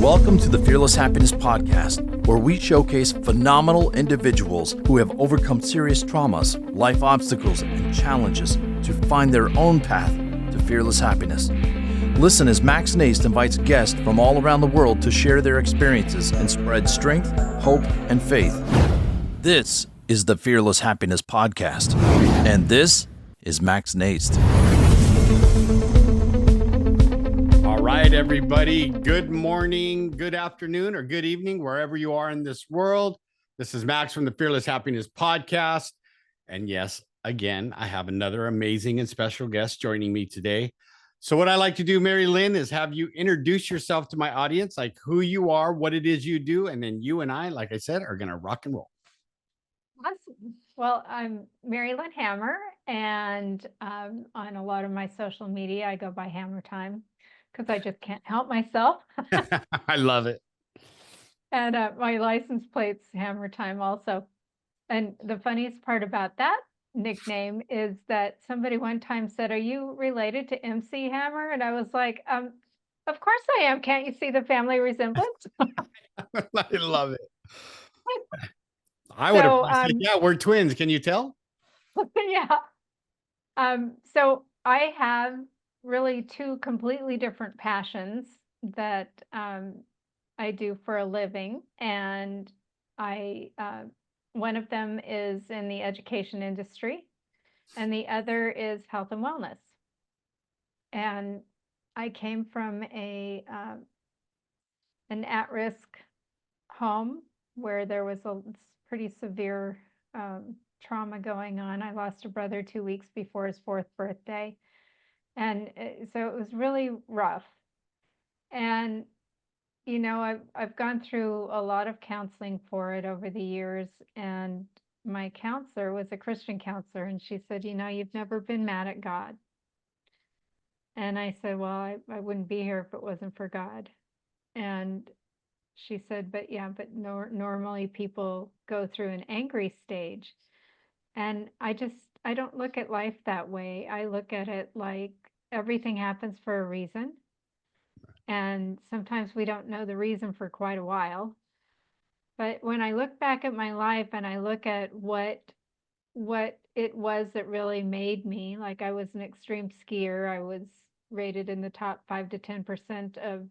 Welcome to the Fearless Happiness Podcast, where we showcase phenomenal individuals who have overcome serious traumas, life obstacles, and challenges to find their own path to fearless happiness. Listen as Max Njist invites guests from all around the world to share their experiences and spread strength, hope, and faith. This is the Fearless Happiness Podcast, and this is Max Njist. All right, everybody. Good morning, good afternoon, or good evening, wherever you are in this world. This is Max from the Fearless Happiness Podcast. And yes, again, I have another amazing and special guest joining me today. So what I like to do, Mary Lyn, is have you introduce yourself to my audience, like who you are, what it is you do, and then you and I, like I said, are going to rock and roll. Awesome. Well, I'm Mary Lyn Hammer, and on a lot of my social media, I go by Hammer Time because I just can't help myself. I love it. And my license plate's Hammer Time also. And the funniest part about that nickname is that somebody one time said, "Are you related to MC Hammer?" And I was like, of course I am. Can't you see the family resemblance?" I love it. I would have said, yeah, we're twins. Can you tell? Yeah. So I have really two completely different passions that I do for a living, and I one of them is in the education industry, and the other is health and wellness. And I came from an at-risk home where there was a pretty severe trauma going on. I lost a brother 2 weeks before his 4th birthday. And so it was really rough. And, you know, I've gone through a lot of counseling for it over the years. And my counselor was a Christian counselor. And she said, "You know, you've never been mad at God." And I said, "Well, I wouldn't be here if it wasn't for God." And she said, "But yeah, but normally people go through an angry stage." And I don't look at life that way. I look at it like everything happens for a reason. And sometimes we don't know the reason for quite a while. But when I look back at my life and I look at what it was that really made me, like I was an extreme skier. I was rated in the top 5 to 10% of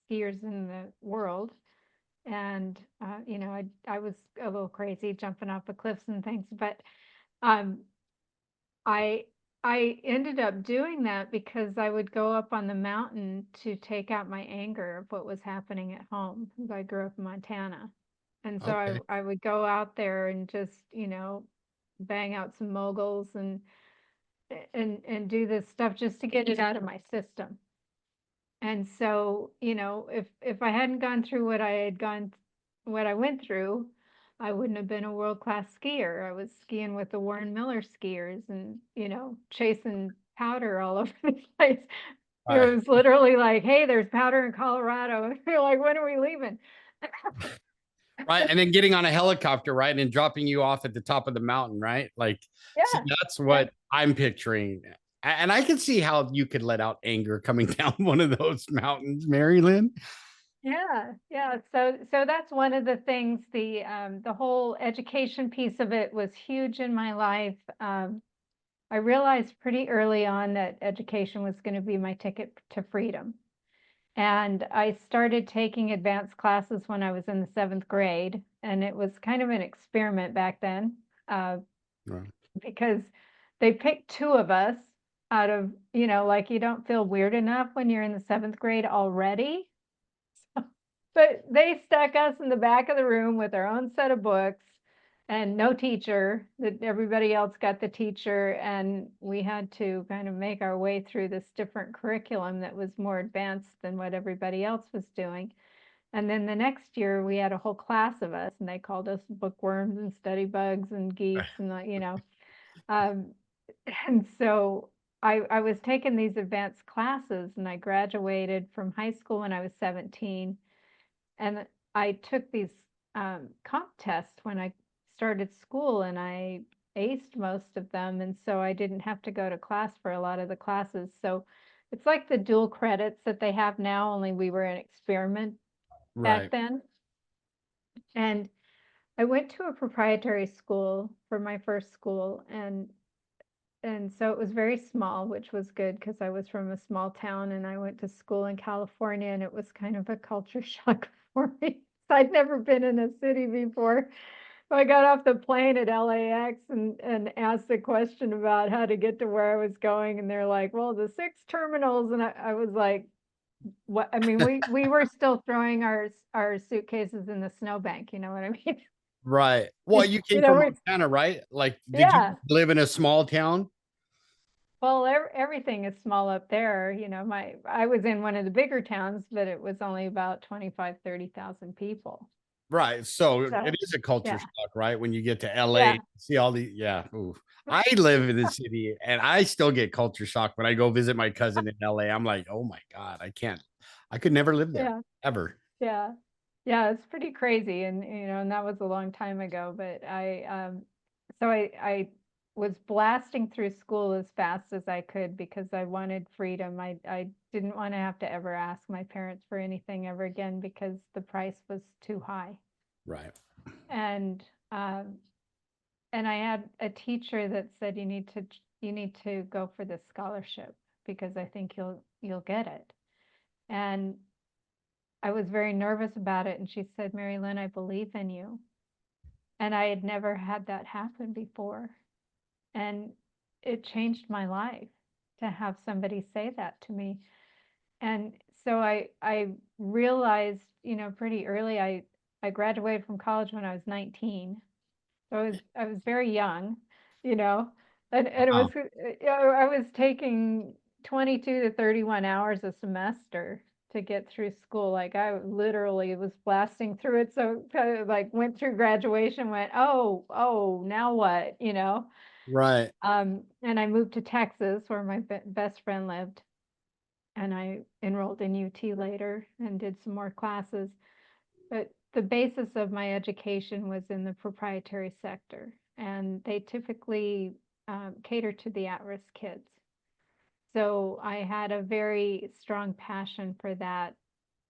skiers in the world. And you know, I was a little crazy jumping off the cliffs and things, but um, I I ended up doing that because I would go up on the mountain to take out my anger of what was happening at home, because I grew up in Montana. And so Okay. I would go out there and just, you know, bang out some moguls and do this stuff just to get it out of my system. And so, you know, if I hadn't gone through what I went through, I wouldn't have been a world-class skier. I was skiing with the Warren Miller skiers and, you know, chasing powder all over the place. It Right. was literally like, "Hey, there's powder in Colorado." And you're like, "When are we leaving?" Right. And then getting on a helicopter, right? And dropping you off at the top of the mountain, right? Like, see, Yeah. that's Yeah. what I'm picturing. And I can see how you could let out anger coming down one of those mountains, Mary Lyn. Yeah, yeah. So that's one of the things. The whole education piece of it was huge in my life. I realized pretty early on that education was going to be my ticket to freedom. And I started taking advanced classes when I was in the 7th grade, and it was kind of an experiment back then, Right. because they picked 2 of us out of, you know, like you don't feel weird enough when you're in the 7th grade already. But they stuck us in the back of the room with our own set of books and no teacher, that everybody else got the teacher, and we had to kind of make our way through this different curriculum that was more advanced than what everybody else was doing. And then the next year we had a whole class of us, and they called us bookworms and study bugs and geeks and you know. Um, and so I was taking these advanced classes, and I graduated from high school when I was 17. And I took these comp tests when I started school, and I aced most of them. And so I didn't have to go to class for a lot of the classes. So it's like the dual credits that they have now, only we were an experiment Right. back then. And I went to a proprietary school for my first school, and so it was very small, which was good because I was from a small town and I went to school in California, and it was kind of a culture shock for me. I'd never been in a city before. I got off the plane at LAX and asked the question about how to get to where I was going, and they're like, "Well, the 6 terminals," and I was like, "What?" I mean, we were still throwing our suitcases in the snowbank. You know what I mean? Right. Well, you You came know, from we're Montana, right? Like, did you yeah. live in a small town? Well, everything is small up there. You know, I was in one of the bigger towns, but it was only about 25-30,000 people. Right. So it So, is a culture yeah, shock, right? When you get to LA, yeah, see all the, yeah. Ooh. I live in the city and I still get culture shock when I go visit my cousin in LA. I'm like, oh my God, I can't, I could never live there yeah, ever. yeah, yeah. It's pretty crazy, and and that was a long time ago. But so I was blasting through school as fast as I could because I wanted freedom. I didn't want to have to ever ask my parents for anything ever again because the price was too high. Right. And um, and I had a teacher that said you need to go for this scholarship because I think you'll get it. And I was very nervous about it, and she said, "Mary Lyn, I believe in you." And I had never had that happen before, and it changed my life to have somebody say that to me. And so I realized, pretty early. I graduated from college when I was 19. So I was very young, you know, and it was Wow. I was taking 22 to 31 hours a semester to get through school. Like I literally was blasting through it. So kind of like went through graduation, went, oh, now what, Right. And I moved to Texas where my best friend lived, and I enrolled in UT later and did some more classes. But the basis of my education was in the proprietary sector, and they typically cater to the at-risk kids. So I had a very strong passion for that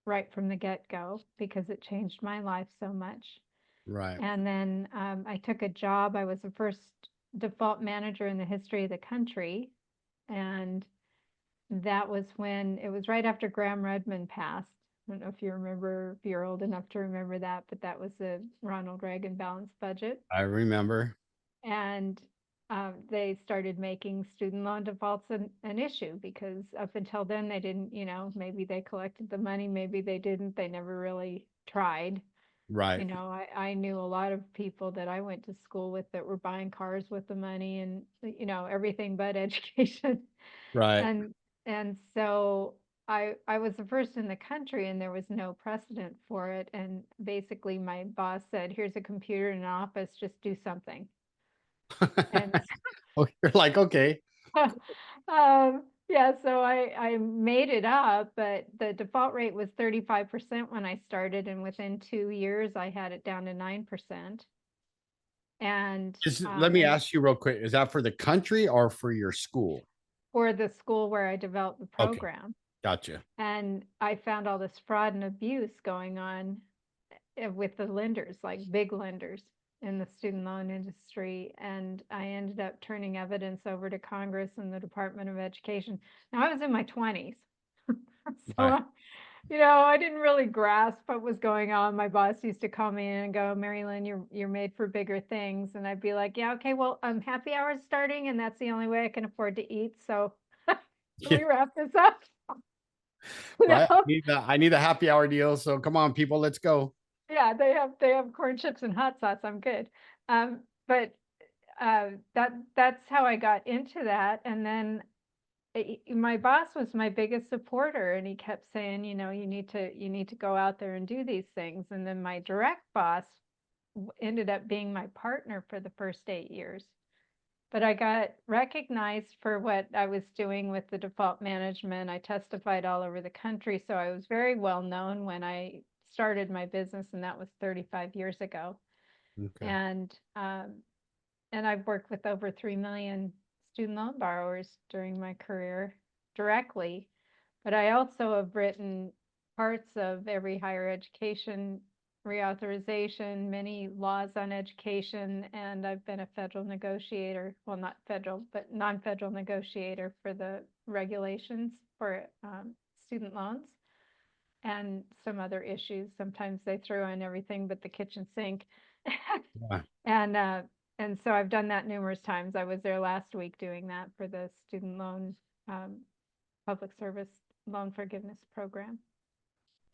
right from the get-go because it changed my life so much. Right. And then I took a job. I was the first default manager in the history of the country, and that was when it was right after Graham Redmond passed. I don't know if you remember, if you're old enough to remember that, but that was the Ronald Reagan balanced budget. I remember. And they started making student loan defaults an issue because up until then they didn't, maybe they collected the money, maybe they didn't. They never really tried. Right. I knew a lot of people that I went to school with that were buying cars with the money and, everything but education. Right. And and so I was the first in the country and there was no precedent for it. And basically my boss said, "Here's a computer in an office, just do something." And Oh, you're like, okay. yeah, so I made it up, but the default rate was 35% when I started, and within 2 years I had it down to 9%. And Let me and ask you real quick. Is that for the country or for your school? for the school where I developed the Okay. program. Gotcha. And I found all this fraud and abuse going on with the lenders, like big lenders in the student loan industry. And I ended up turning evidence over to Congress and the Department of Education. Now, I was in my 20s. Right. So, I didn't really grasp what was going on. My boss used to call me in and go, "Mary Lyn, you're made for bigger things." And I'd be like, "Yeah, okay, well, happy hour's starting, and that's the only way I can afford to eat. So can Yeah. we wrap this up?" You Right. know? I need a happy hour deal. So come on, people, let's go. Yeah, they have corn chips and hot sauce. I'm good. But that's how I got into that. And then my boss was my biggest supporter, and he kept saying, you need to go out there and do these things. And then my direct boss ended up being my partner for the first 8 years. But I got recognized for what I was doing with the default management. I testified all over the country, so I was very well known when I started my business, and that was 35 years ago. Okay. And I've worked with over 3 million student loan borrowers during my career directly. But I also have written parts of every higher education reauthorization, many laws on education, and I've been a federal negotiator, well, not federal, but non-federal negotiator for the regulations for student loans and some other issues. Sometimes they throw in everything but the kitchen sink. Yeah. And so I've done that numerous times. I was there last week doing that for the student loan public service loan forgiveness program.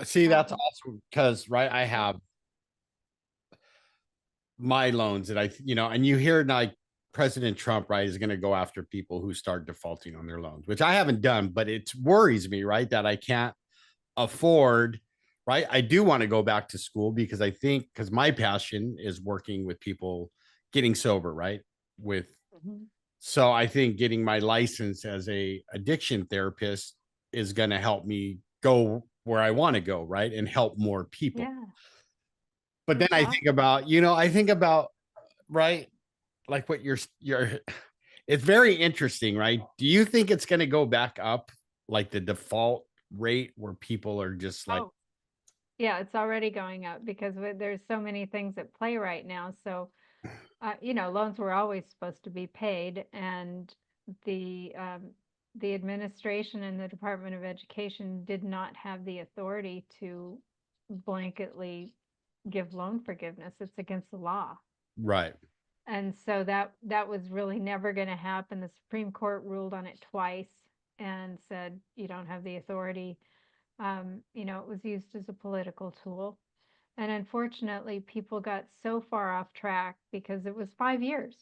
See, that's Um, awesome because, right, I have my loans that and you hear like President Trump, right, is going to go after people who start defaulting on their loans, which I haven't done, but it worries me, right, that I can't afford, right? I do want to go back to school because I think, because my passion is working with people getting sober, right? With, Mhm. so I think getting my license as a addiction therapist is going to help me go where I want to go, right? And help more people. Yeah, But then that's I think awesome. about, right, like what you're it's very interesting, right? Do you think it's going to go back up like the default rate where people are just like, Oh, yeah, it's already going up because there's so many things at play right now. So, loans were always supposed to be paid, and the um, the administration and the Department of Education did not have the authority to blanketly give loan forgiveness. It's against the law. right, And so that was really never going to happen. The Supreme Court ruled on it twice and said you don't have the authority. It was used as a political tool. And unfortunately, people got so far off track because it was 5 years,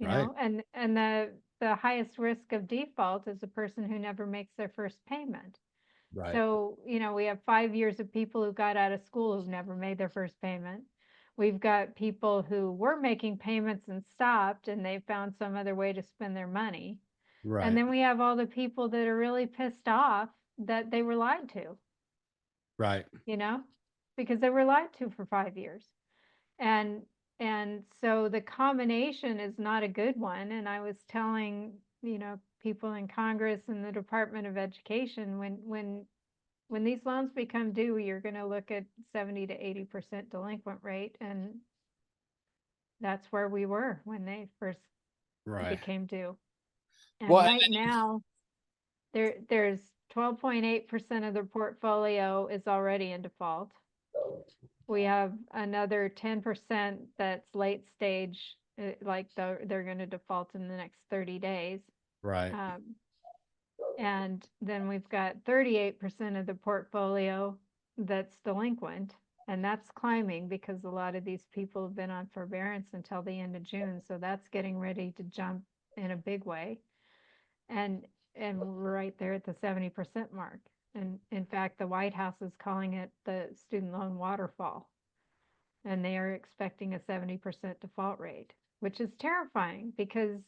right, and the highest risk of default is a person who never makes their first payment. right, So, we have 5 years of people who got out of school who've never made their first payment. We've got people who were making payments and stopped, and they found some other way to spend their money. And right, then we have all the people that are really pissed off that they were lied to, right. you know, because they were lied to for 5 years. And and so the combination is not a good one. And I was telling, people in Congress and the Department of Education, when these loans become due, you're going to look at 70 to 80% delinquent rate, and that's where we were when they first Right. became due. And Well, right now, there's 12.8% of the portfolio is already in default. We have another 10% that's late stage, like they're going to default in the next 30 days. right. Um, and then we've got 38% of the portfolio that's delinquent, and that's climbing because a lot of these people have been on forbearance until the end of June. So that's getting ready to jump in a big way. And we're right there at the 70% mark. And in fact, the White House is calling it the student loan waterfall. And they are expecting a 70% default rate, which is terrifying because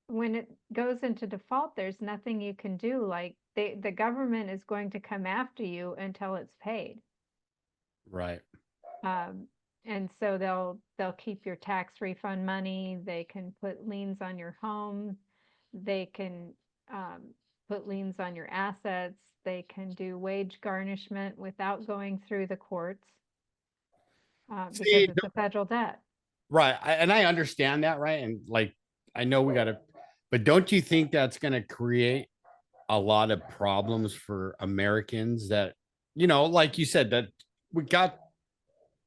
when it goes into default, there's nothing you can do. Like the government is going to come after you until it's paid. Right. Um, and so they'll keep your tax refund money. They can put liens on your home. They can put liens on your assets. They can do wage garnishment without going through the courts because See, it's a federal debt. right. And I understand that, right? And like, I know we got to, but don't you think that's going to create a lot of problems for Americans that, like you said, that we got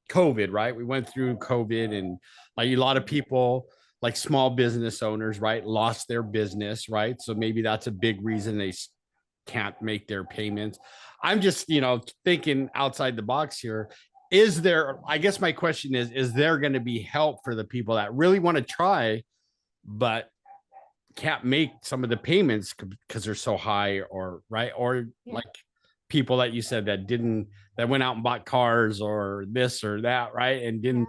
COVID, right? We went through COVID and like a lot of people, like small business owners, right, lost their business, right? So maybe that's a big reason they can't make their payments. I'm just, thinking outside the box here. Is there, I guess my question is there going to be help for the people that really want to try, but can't make some of the payments because they're so high, or right, or Yeah. like people that you said that went out and bought cars or this or that, right, and didn't.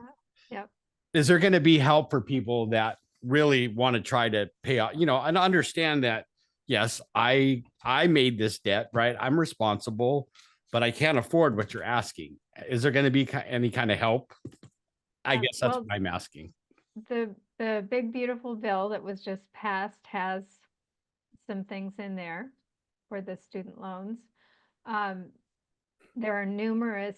Yeah. Yep. Is there going to be help for people that really want to try to pay off, and understand that yes, I made this debt, right, I'm responsible, but I can't afford what you're asking. Is there going to be any kind of help? I guess that's Well, what I'm asking. the big beautiful bill that was just passed has some things in there for the student loans. Um, there are numerous,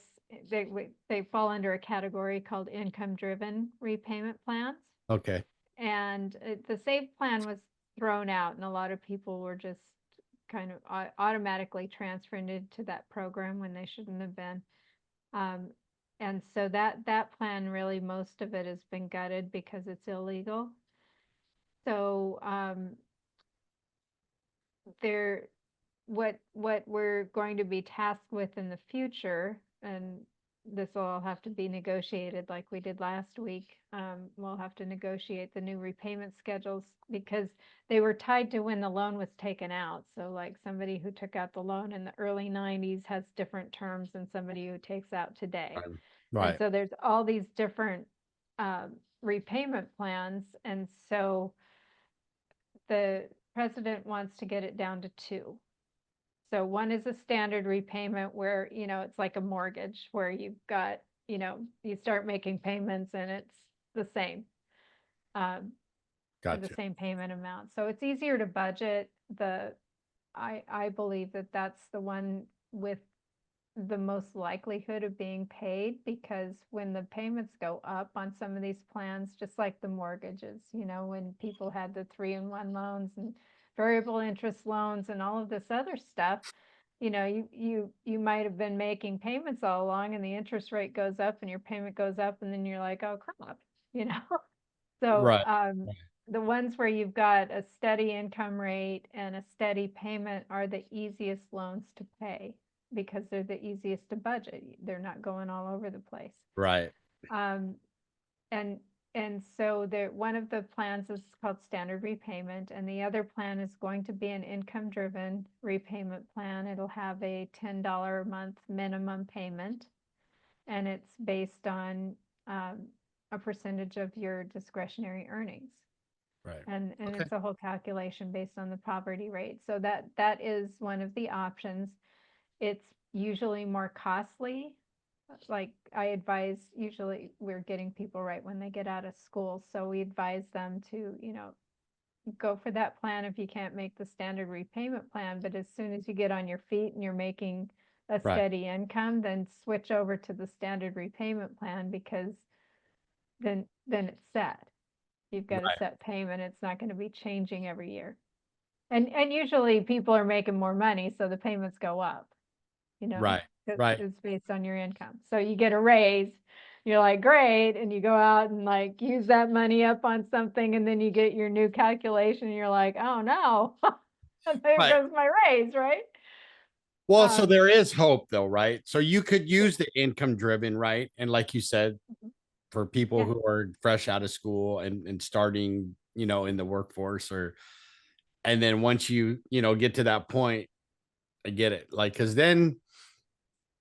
they fall under a category called income-driven repayment plans. Okay. And the SAVE plan was thrown out, and a lot of people were just kind of automatically transferred into that program when they shouldn't have been. And so that plan, really, most of it has been gutted because it's illegal. So there, what we're going to be tasked with in the future, and this will all have to be negotiated like we did last week. We'll have to negotiate the new repayment schedules because they were tied to when the loan was taken out. So like somebody who took out the loan in the early 90s has different terms than somebody who takes out today. And Right. so there's all these different repayment plans. And so the president wants to get it down to two. So one is a standard repayment where, it's like a mortgage where you've got, you start making payments and it's the same, for the Gotcha. same payment amount. So it's easier to budget. I believe that that's the one with the most likelihood of being paid, because when the payments go up on some of these plans, just like the mortgages, when people had the 3-in-1 loans and variable interest loans and all of this other stuff, you might have been making payments all along and the interest rate goes up and your payment goes up and then you're like, oh crap, you know. So Right. the ones where you've got a steady income rate and a steady payment are the easiest loans to pay because they're the easiest to budget. They're not going all over the place. Right. Um, and so one of the plans is called standard repayment, and the other plan is going to be an income-driven repayment plan. It'll have a $10 a month minimum payment, and it's based on a percentage of your discretionary earnings. Right. And Okay. it's a whole calculation based on the poverty rate. So that is one of the options. It's usually more costly. Like I advise, usually we're getting people right when they get out of school. So we advise them to, go for that plan if you can't make the standard repayment plan. But as soon as you get on your feet and you're making a Right. steady income, then switch over to the standard repayment plan, because then it's set. You've got a Right. set payment. It's not going to be changing every year. And usually people are making more money, so the payments go up, Right. because Right. it's based on your income. So you get a raise, you're like, great, and you go out and like use that money up on something, and then you get your new calculation, and you're like, oh no, there Right. goes my raise, right? Well, so Um, there is hope though, right? So you could use the income driven, right? And like you said, for people yeah, who are fresh out of school and starting, in the workforce, and then once you, get to that point, I get it. Like, cause then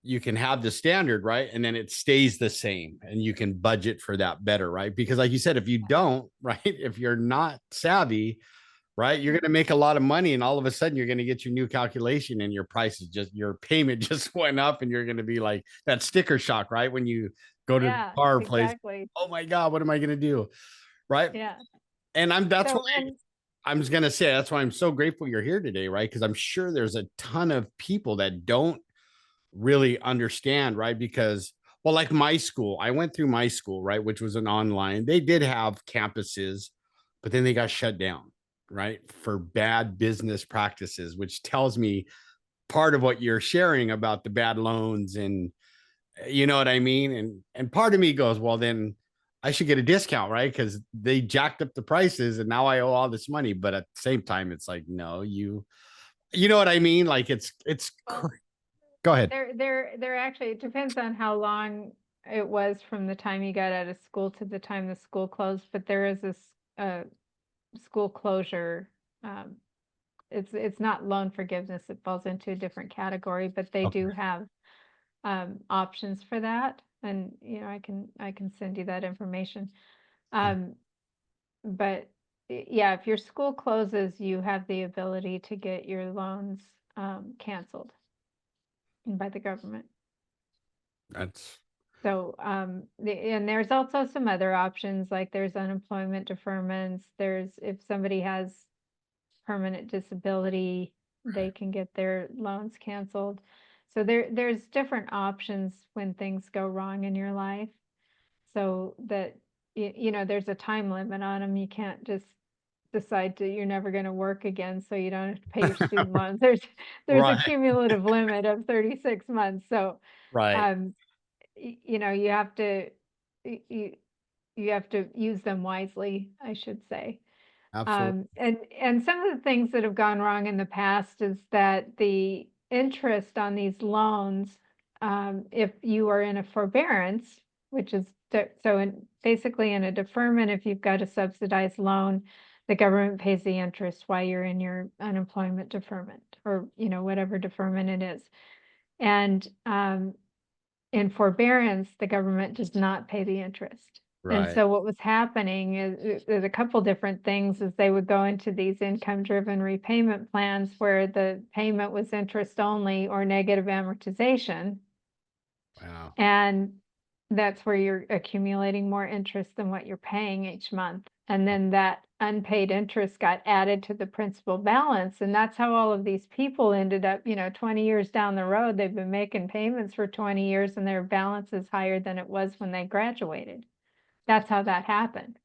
you can have the standard, right? And then it stays the same and you can budget for that better, right? Because like you said, if you don't, right, if you're not savvy, right, you're going to make a lot of money and all of a sudden you're going to get your new calculation and your price is just, your payment just went up, and you're going to be like that sticker shock, right? When you go to the yeah, car place, exactly. oh my God, what am I going to do? Right. Yeah. And that's why So, and I'm just going to say, that's why I'm so grateful you're here today, right? Because I'm sure there's a ton of people that don't really understand, right? Because, well, like my school, I went through my school, right, which was an online. They did have campuses, but then they got shut down, right, for bad business practices, which tells me part of what you're sharing about the bad loans, and you know what I mean? And part of me goes, well, then I should get a discount, right? Because they jacked up the prices and now I owe all this money. But at the same time, it's like, no, you know what I mean? Like it's well, go ahead. They're actually, it depends on how long it was from the time you got out of school to the time the school closed, but there is this school closure. Um, it's not loan forgiveness, it falls into a different category, but they Okay. do have options for that. And I can send you that information. Um, but yeah, if your school closes, you have the ability to get your loans canceled by the government. That's So, and there's also some other options, like there's unemployment deferments. There's, if somebody has permanent disability, they right. can get their loans canceled. So there's different options when things go wrong in your life. So that, there's a time limit on them. You can't just decide you're never going to work again, so you don't have to pay your student loans. There's a Right. cumulative limit of 36 months. So, Right. um, you have to, you, you have to use them wisely, I should say. Absolutely. And some of the things that have gone wrong in the past is that the interest on these loans, if you are in a forbearance, which is basically in a deferment, if you've got a subsidized loan, the government pays the interest while you're in your unemployment deferment, or whatever deferment it is. And in forbearance, the government does not pay the interest. And Right. so what was happening is there's a couple different things. Is they would go into these income-driven repayment plans where the payment was interest only or negative amortization. Wow. And that's where you're accumulating more interest than what you're paying each month. And then that unpaid interest got added to the principal balance. And that's how all of these people ended up, 20 years down the road, they've been making payments for 20 years and their balance is higher than it was when they graduated. That's how that happened.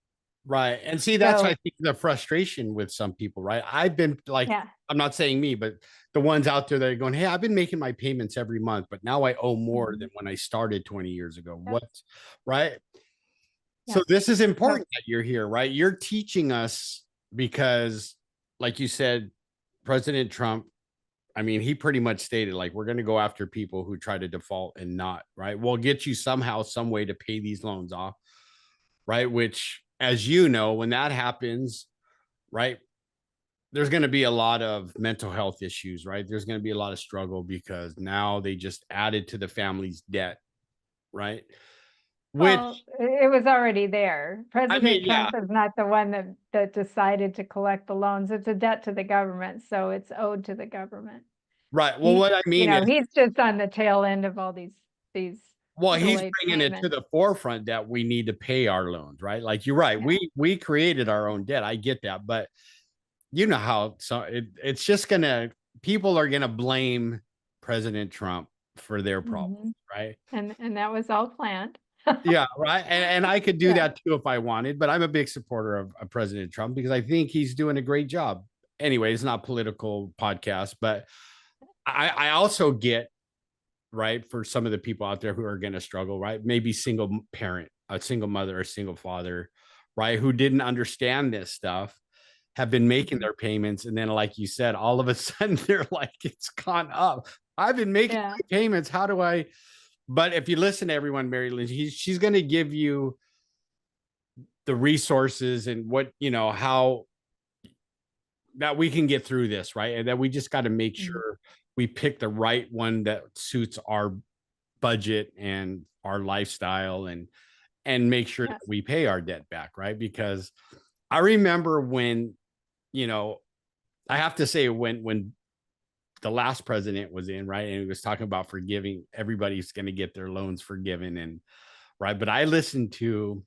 Right. And see, that's, I So, think, the frustration with some people, right? I've been like, yeah. I'm not saying me, but the ones out there that are going, hey, I've been making my payments every month, but now I owe more Mhm. than when I started 20 years ago. Yep. What? Right. So Yep. this is So, important that you're here, right? You're teaching us because, like you said, President Trump, I mean, he pretty much stated, like, we're going to go after people who try to default and not, right? We'll get you somehow, some way to pay these loans off, right? Which, as you know, when that happens, right, there's going to be a lot of mental health issues, right? There's going to be a lot of struggle because now they just added to the family's debt, right? Which, well, it was already there. I mean, President yeah, Trump is not the one that decided to collect the loans. It's a debt to the government, so it's owed to the government. right. Well, He, what I mean is, he's just on the tail end of all these well, he's delayed bringing it to payments. the forefront that we need to pay our loans, right? Like, you're right. Yeah. We created our own debt. I get that, but you know how it's just gonna, people are gonna blame President Trump for their problems, Mhm. right? And that was all planned. Yeah, right. And I could do Yeah. that too if I wanted, but I'm a big supporter of President Trump because I think he's doing a great job. Anyway, it's not a political podcast, but I also get, right, for some of the people out there who are going to struggle, right? Maybe single parent, a single mother, a single father, right, who didn't understand this stuff, have been making Mhm. their payments. And then, like you said, all of a sudden they're like, it's gone up. I've been making Yeah. my payments. How do I? But if you listen to everyone, Mary Lynn, she's going to give you the resources and what, how that we can get through this, right? And that we just got to make Mhm. sure we pick the right one that suits our budget and our lifestyle, and make sure that Yes. we pay our debt back, right? Because I remember when, you know, I have to say, when the last president was in, right, and he was talking about forgiving, everybody's going to get their loans forgiven, and right. But I listened to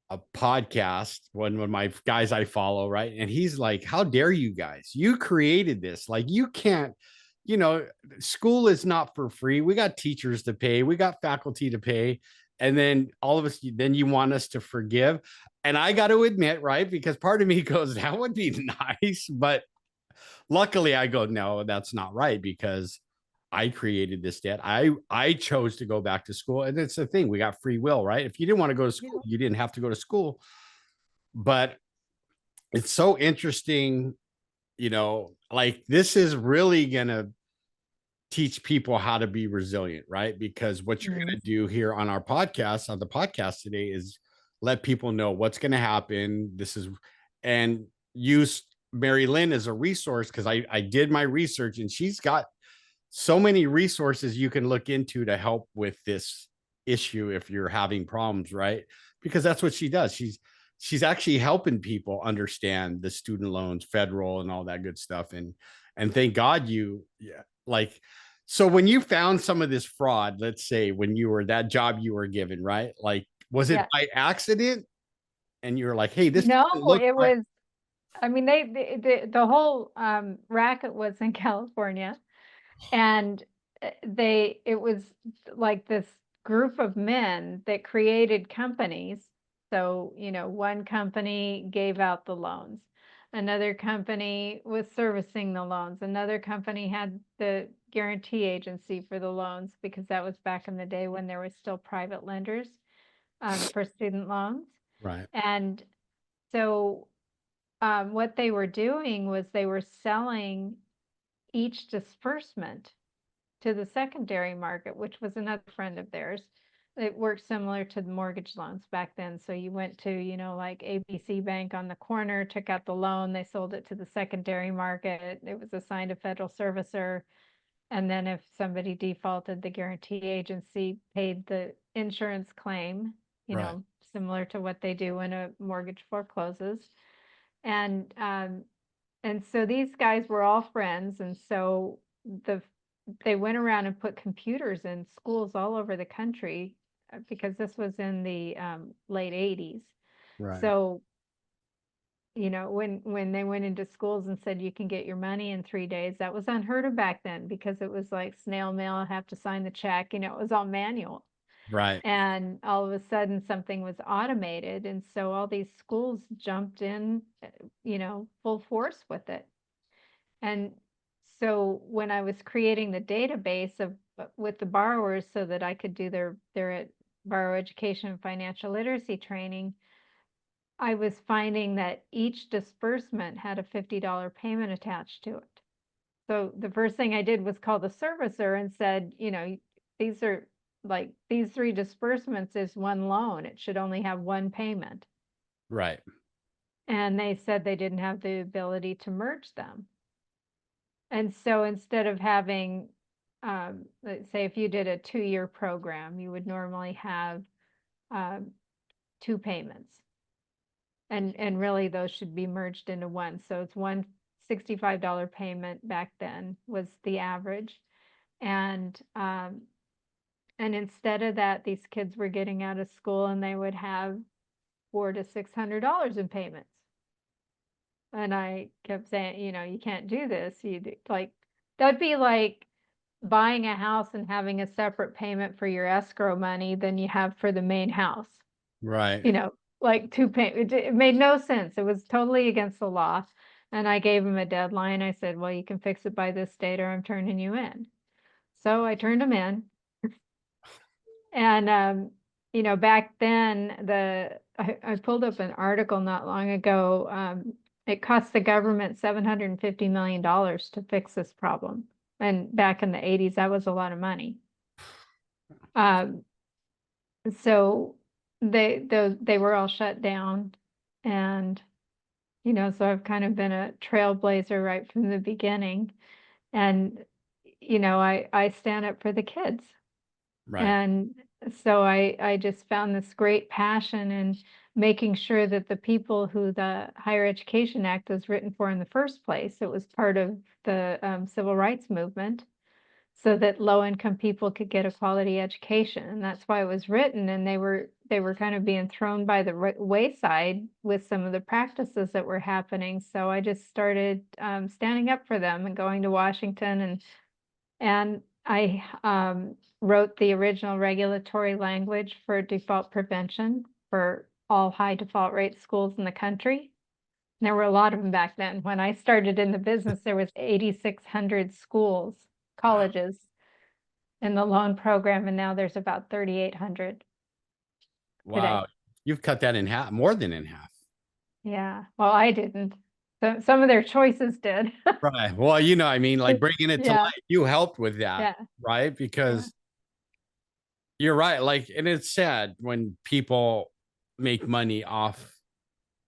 a podcast, one of my guys I follow, right, and he's like, how dare you guys, you created this, like, you can't, you know school is not for free, we got teachers to pay, we got faculty to pay, and then all of us, then you want us to forgive. And I got to admit, right, because part of me goes, that would be nice, but luckily I go, no, that's not right, because I created this debt. I chose to go back to school. And it's the thing, we got free will, right? If you didn't want to go to school, Yeah. you didn't have to go to school. But it's so interesting, like, this is really gonna teach people how to be resilient, right? Because what you're Mhm. gonna do here on our podcast, on the podcast today, is let people know what's gonna happen. This is, and use Mary Lynn as a resource, because I did my research and she's got so many resources you can look into to help with this issue if you're having problems, right? Because that's what she does. She's actually helping people understand the student loans, federal, and all that good stuff. And thank God you, yeah, like, so when you found some of this fraud, let's say when you were that job you were given, right? Like, was it Yeah. by accident? And you were like, hey, this No, doesn't look it right. was, I mean, the whole racket was in California. And it was like this group of men that created companies. So, one company gave out the loans. Another company was servicing the loans. Another company had the guarantee agency for the loans, because that was back in the day when there was still private lenders for student loans. Right. And so what they were doing was they were selling each disbursement to the secondary market, which was another friend of theirs. It worked similar to the mortgage loans back then. So you went to, like ABC Bank on the corner, took out the loan, they sold it to the secondary market. It was assigned a federal servicer. And then if somebody defaulted, the guarantee agency paid the insurance claim, Right. similar to what they do when a mortgage forecloses. And so these guys were all friends, and so they went around and put computers in schools all over the country, because this was in the late 80s. Right. So, when they went into schools and said you can get your money in 3 days, that was unheard of back then, because it was like snail mail, have to sign the check, it was all manual. Right. And all of a sudden something was automated, and so all these schools jumped in, full force with it. And so when I was creating the database with the borrowers so that I could do their borrower education and financial literacy training, I was finding that each disbursement had a $50 payment attached to it. So the first thing I did was call the servicer and said, these are like, these 3 disbursements is one loan. It should only have one payment. Right. And they said they didn't have the ability to merge them. And so instead of having, let's say if you did a 2-year program, you would normally have 2 payments. And really those should be merged into one. So it's one $65 payment back then was the average. And instead of that, these kids were getting out of school and they would have $400 to $600 in payments. And I kept saying, you can't do this. That'd be like buying a house and having a separate payment for your escrow money than you have for the main house. Right. Like 2 payments. It made no sense. It was totally against the law. And I gave him a deadline. I said, well, you can fix it by this date or I'm turning you in. So I turned him in. And back then I pulled up an article not long ago. It cost the government $750 million to fix this problem. And back in the 80s, that was a lot of money. So they were all shut down. And, so I've kind of been a trailblazer right from the beginning. And, I stand up for the kids. Right. And so I just found this great passion in making sure that the people who the Higher Education Act was written for in the first place, it was part of the civil rights movement, so that low-income people could get a quality education. And that's why it was written. And they were kind of being thrown by the wayside with some of the practices that were happening. So I just started standing up for them and going to Washington, and I wrote the original regulatory language for default prevention for all high default rate schools in the country. And there were a lot of them back then. When I started in the business, there was 8,600 schools, colleges in the loan program, and now there's about 3,800 Wow. today. You've cut that in half, more than in half. Yeah. Well, I didn't. Some of their choices did. Right. Well, I mean, like bringing it to Yeah. life, you helped with that, Yeah. right? Because you're right. Like, and it's sad when people make money off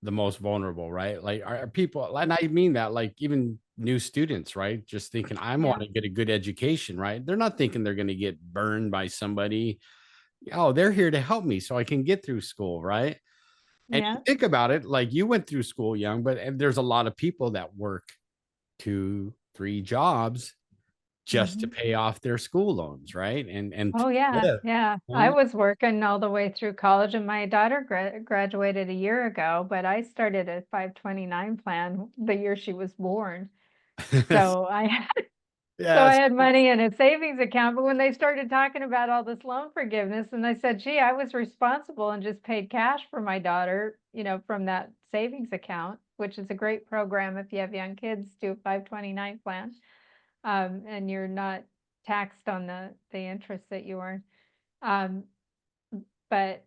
the most vulnerable, right? Like, are people, and I mean that, like, even new students, right? Just thinking, I want to get a good education, right? They're not thinking they're going to get burned by somebody. Oh, they're here to help me so I can get through school, right? And Yeah. you think about it, like you went through school young, but and there's a lot of people that work 2, 3 jobs just to Mhm. pay off their school loans, right? And to Oh, yeah, live, yeah. you I know? was working all the way through college, and my daughter graduated a year ago, but I started a 529 plan the year she was born. So I So I Yes. had money in a savings account, but when they started talking about all this loan forgiveness, and I said, gee, I was responsible and just paid cash for my daughter, from that savings account, which is a great program if you have young kids, do a 529 plan. And you're not taxed on the interest that you earn. Um, but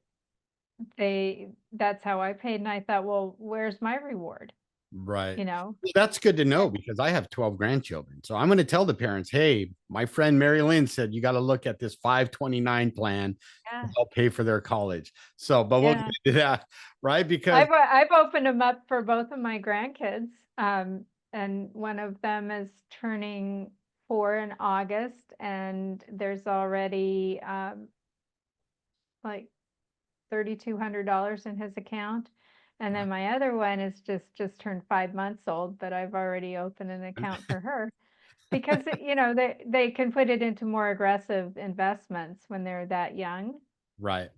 that's how I paid. And I thought, well, where's my reward? Right. You know? Well, that's good to know because I have 12 grandchildren. So I'm going to tell the parents, hey, my friend Mary Lynn said you got to look at this 529 plan to Yeah. help pay for their college. So, but we'll get Yeah. into that, right? Because I've opened them up for both of my grandkids. And one of them is turning 4 in August, and there's already like $3,200 in his account. And then my other one is just turned 5 months old, but I've already opened an account for her because they can put it into more aggressive investments when they're that young. right.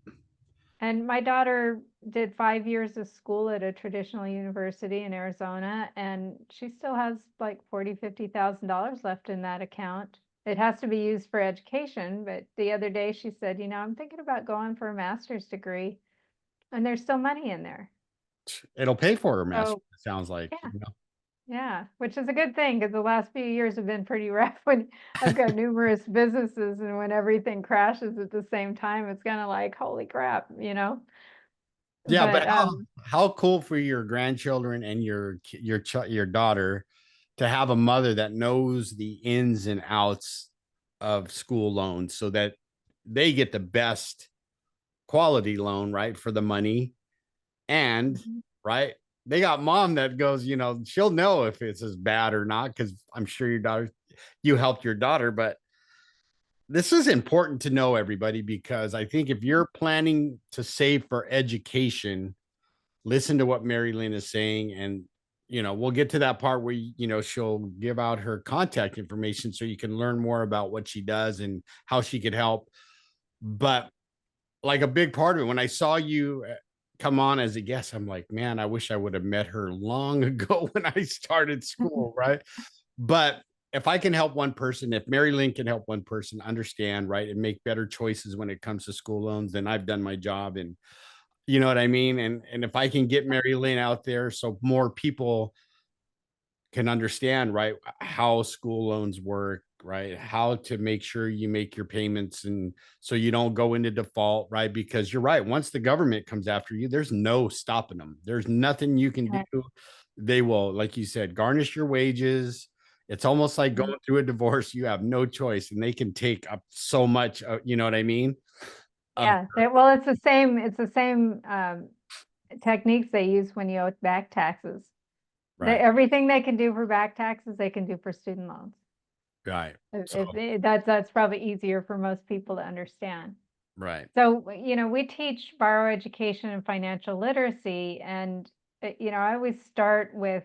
And my daughter did 5 years of school at a traditional university in Arizona, and she still has like $40,000-$50,000 left in that account. It has to be used for education, but the other day she said, I'm thinking about going for a master's degree, and there's still money in there. It'll pay for her master. So It sounds like, yeah, yeah, which is a good thing because the last few years have been pretty rough when I've got numerous businesses, and when everything crashes at the same time, it's kind of like, holy crap. Yeah, but But how cool for your grandchildren and your daughter to have a mother that knows the ins and outs of school loans so that they get the best quality loan, right, for the money. And Mhm. right, they got mom that goes, she'll know if it's as bad or not because I'm sure you helped your daughter. But this is important to know, everybody, because I think if you're planning to save for education, listen to what Mary Lynn is saying. And, we'll get to that part where, she'll give out her contact information so you can learn more about what she does and how she could help. But like a big part of it, when I saw you come on as a guest, I'm like, man, I wish I would have met her long ago when I started school. Right. But if I can help one person, if Mary Lynn can help one person understand, right, and make better choices when it comes to school loans, then I've done my job. And you know what I mean? And if I can get Mary Lynn out there so more people can understand, right, how school loans work, right, how to make sure you make your payments and so you don't go into default, right? Because you're right, once the government comes after you, there's no stopping them. There's nothing you can Right. do. They will, like you said, garnish your wages. It's almost like Mhm. going through a divorce. You have no choice, and they can take up so much, you know what I mean? Of Yeah, well, it's the same techniques they use when you owe back taxes. right, Everything they can do for back taxes, they can do for student loans. right. So That's probably easier for most people to understand. right, So, we teach borrower education and financial literacy, and I always start with,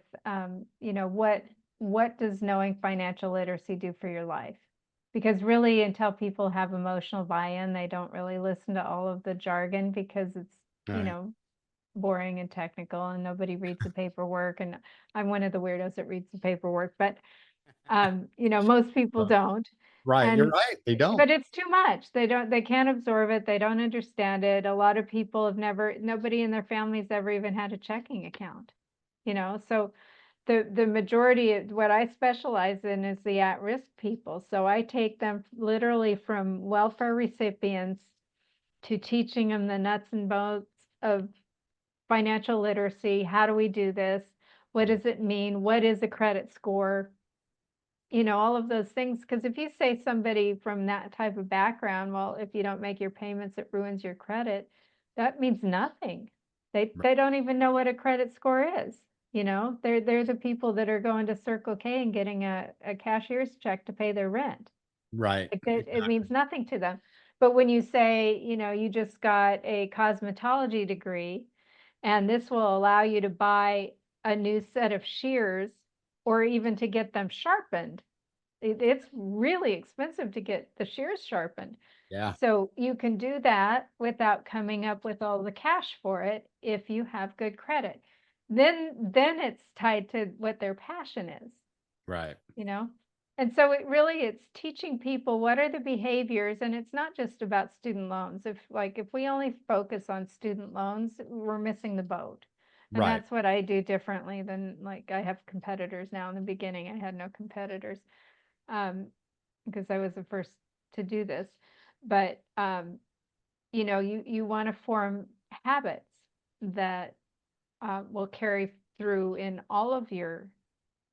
what does knowing financial literacy do for your life? Because really, until people have emotional buy-in, they don't really listen to all of the jargon because it's, you right, know, boring and technical, and nobody reads the paperwork. And I'm one of the weirdos that reads the paperwork, but most people don't. right. You're And right. They don't. but it's too much. They can't absorb it. They don't understand it. A lot of people nobody in their families ever even had a checking account. So the majority of what I specialize in is the at-risk people. So I take them literally from welfare recipients to teaching them the nuts and bolts of financial literacy. How do we do this? What does it mean? What is a credit score? All of those things. Because if you say somebody from that type of background, well, if you don't make your payments, it ruins your credit, that means nothing. They don't even know what a credit score is. They're the people that are going to Circle K and getting a cashier's check to pay their rent. Right. Like it means nothing to them. But when you say, you just got a cosmetology degree, and this will allow you to buy a new set of shears or even to get them sharpened. It's really expensive to get the shears sharpened. Yeah. So you can do that without coming up with all the cash for it if you have good credit. Then it's tied to what their passion is, Right. you know? And so it's teaching people what are the behaviors, and it's not just about student loans. If we only focus on student loans, we're missing the boat. And Right. that's what I do differently than, like, I have competitors now. In the beginning, I had no competitors, because I was the first to do this. But you want to form habits that will carry through in all of your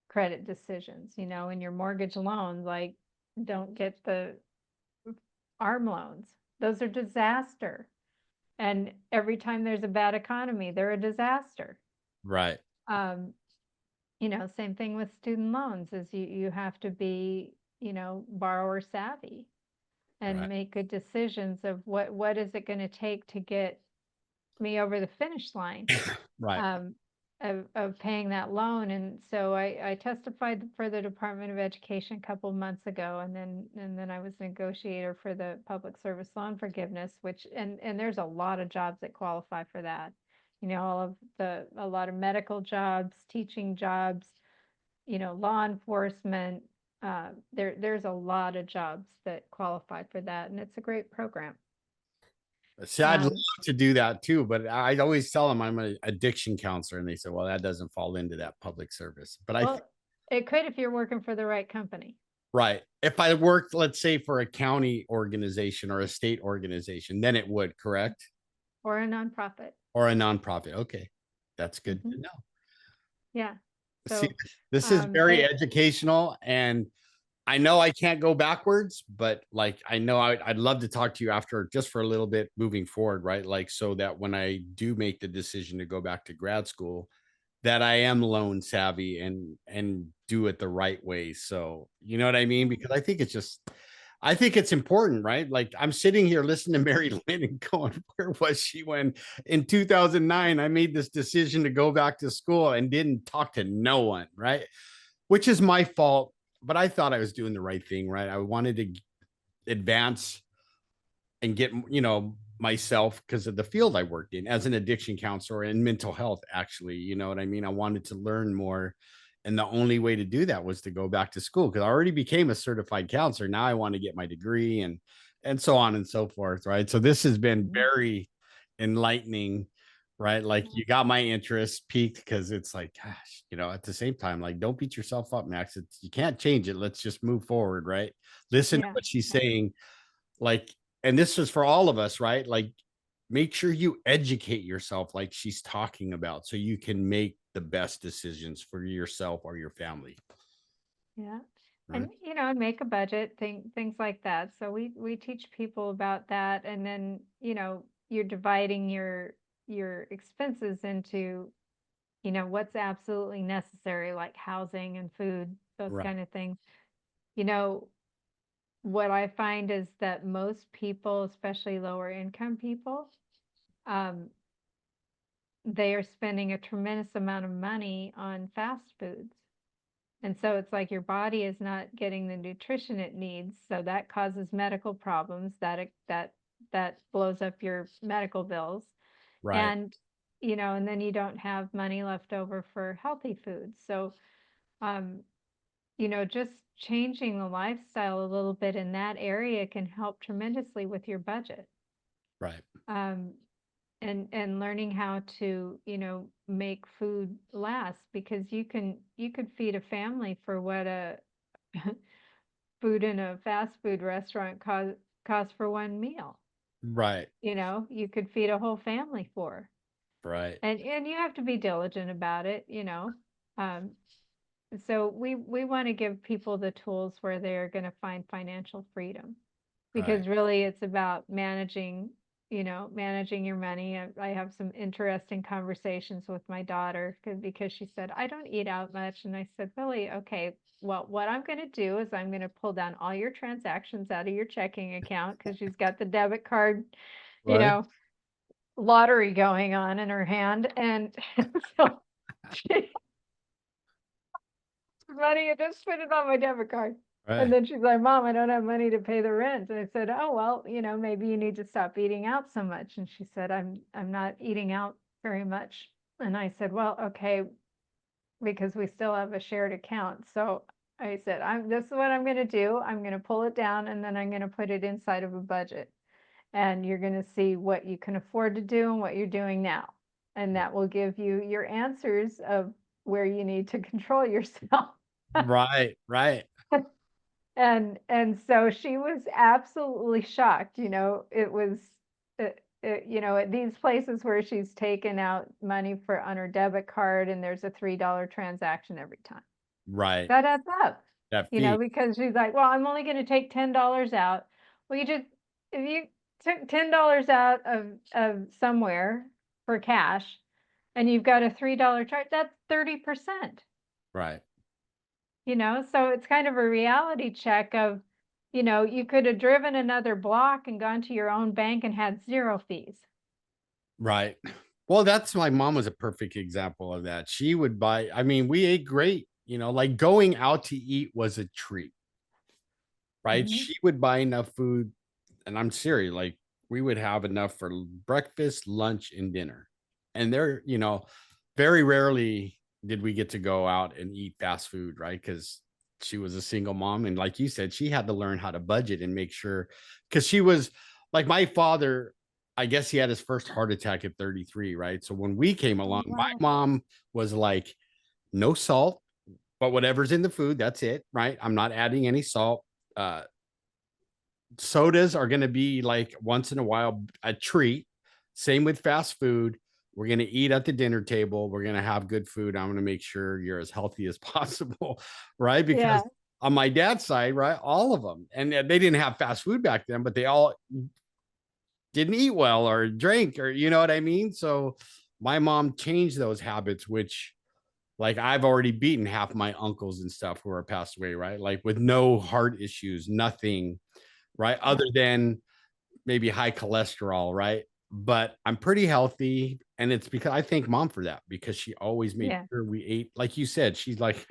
credit decisions, in your mortgage loan, like, don't get the ARM loans. Those are disaster. And every time there's a bad economy, they're a disaster. Right. Um, same thing with student loans is you have to be, borrower savvy and Right. make good decisions of what is it going to take to get me over the finish line. Right. um, of paying that loan. And so I testified for the Department of Education a couple months ago, and then I was negotiator for the Public Service Loan Forgiveness, which and there's a lot of jobs that qualify for that. A lot of medical jobs, teaching jobs, law enforcement. There's a lot of jobs that qualify for that, and it's a great program. See, I'd love Um, to do that too, but I always tell them I'm an addiction counselor, and they say, "Well, that doesn't fall into that public service." But I think, well, it could if you're working for the right company right, if I worked, let's say, for a county organization or a state organization, then it would, correct, or a nonprofit. or a nonprofit. Okay, that's good to Mhm. know. Yeah. See, So, this is very they educational, and I know I can't go backwards, but like I know I'd love to talk to you after just for a little bit moving forward, right? Like so that when I do make the decision to go back to grad school, that I am loan savvy and do it the right way. So you know what I mean? Because I think it's important, right? Like I'm sitting here listening to Mary Lynn and going, where was she when in 2009 I made this decision to go back to school and didn't talk to no one, right? Which is my fault, but I thought I was doing the right thing, right? I wanted to advance and get, myself because of the field I worked in as an addiction counselor and mental health, actually. You know what I mean? I wanted to learn more. And the only way to do that was to go back to school because I already became a certified counselor. Now I want to get my degree and so on and so forth. Right. So this has been Mhm. very enlightening, right? Like Yeah. you got my interest peaked because it's like, gosh, at the same time, like don't beat yourself up, Max. You can't change it. Let's just move forward, right? Listen to Yeah. what she's Yeah. saying, like, and this is for all of us, right? Like, make sure you educate yourself, like she's talking about, so you can make the best decisions for yourself or your family, Yeah. right? And and make a budget, things like that. So we teach people about that, and then you're dividing your expenses into what's absolutely necessary, like housing and food, those Right. kind of things. You know, what I find is that most people, especially lower income people, um, they are spending a tremendous amount of money on fast foods. And so it's like your body is not getting the nutrition it needs, so that causes medical problems, that blows up your medical bills. Right. And and then you don't have money left over for healthy foods. So um, just changing the lifestyle a little bit in that area can help tremendously with your budget. Right. Um, and learning how to make food last, because you could feed a family for what a food in a fast food restaurant costs for one meal. Right. You could feed a whole family for. Right. And you have to be diligent about it. um, so we want to give people the tools where they're going to find financial freedom, Right. because really it's about managing your money. I have some interesting conversations with my daughter because she said, I don't eat out much. And I said, really? Okay. Well, what I'm going to do is I'm going to pull down all your transactions out of your checking account, because she's got the debit card, you Right. know, lottery going on in her hand. And so she money and just put it on my debit card. And Right. then she's like, Mom, I don't have money to pay the rent. And I said, oh, well, maybe you need to stop eating out so much. And she said, I'm not eating out very much. And I said, well, okay, because we still have a shared account. So I said, this is what I'm going to do. I'm going to pull it down and then I'm going to put it inside of a budget. And you're going to see what you can afford to do and what you're doing now. And that will give you your answers of where you need to control yourself. Right, right. And so she was absolutely shocked. It was, at these places where she's taken out money on her debit card and there's a $3 transaction every time. Right. That adds up, That fee. because she's like, well, I'm only going to take $10 out. Well, if you took $10 out of somewhere for cash and you've got a $3 charge, that's 30%. Right. So it's kind of a reality check of, you could have driven another block and gone to your own bank and had zero fees. Right. Well, that's my mom was a perfect example of that. She would buy, I mean, we ate great, like going out to eat was a treat, right? Mhm. She would buy enough food, and I'm serious, like we would have enough for breakfast, lunch, and dinner. And there, very rarely did we get to go out and eat fast food, right? Because she was a single mom. And like you said, she had to learn how to budget and make sure, because she was like my father, I guess he had his first heart attack at 33, right? So when we came Oh, along, my wow. mom was like, no salt, but whatever's in the food, that's it, right? I'm not adding any salt. Uh, Sodas are going to be like once in a while a treat. Same with fast food. We're going to eat at the dinner table. We're going to have good food. I'm going to make sure you're as healthy as possible, right? Yeah. Because on my dad's side, right, all of them, and they didn't have fast food back then, but they all didn't eat well or drink, or you know what I mean? So my mom changed those habits, which like I've already beaten half my uncles and stuff who are passed away, right? Like with no heart issues, nothing, right? Yeah. Other than maybe high cholesterol, right? But I'm pretty healthy. And it's because I thank mom for that, because she always made Yeah. sure we ate. Like you said, she's like,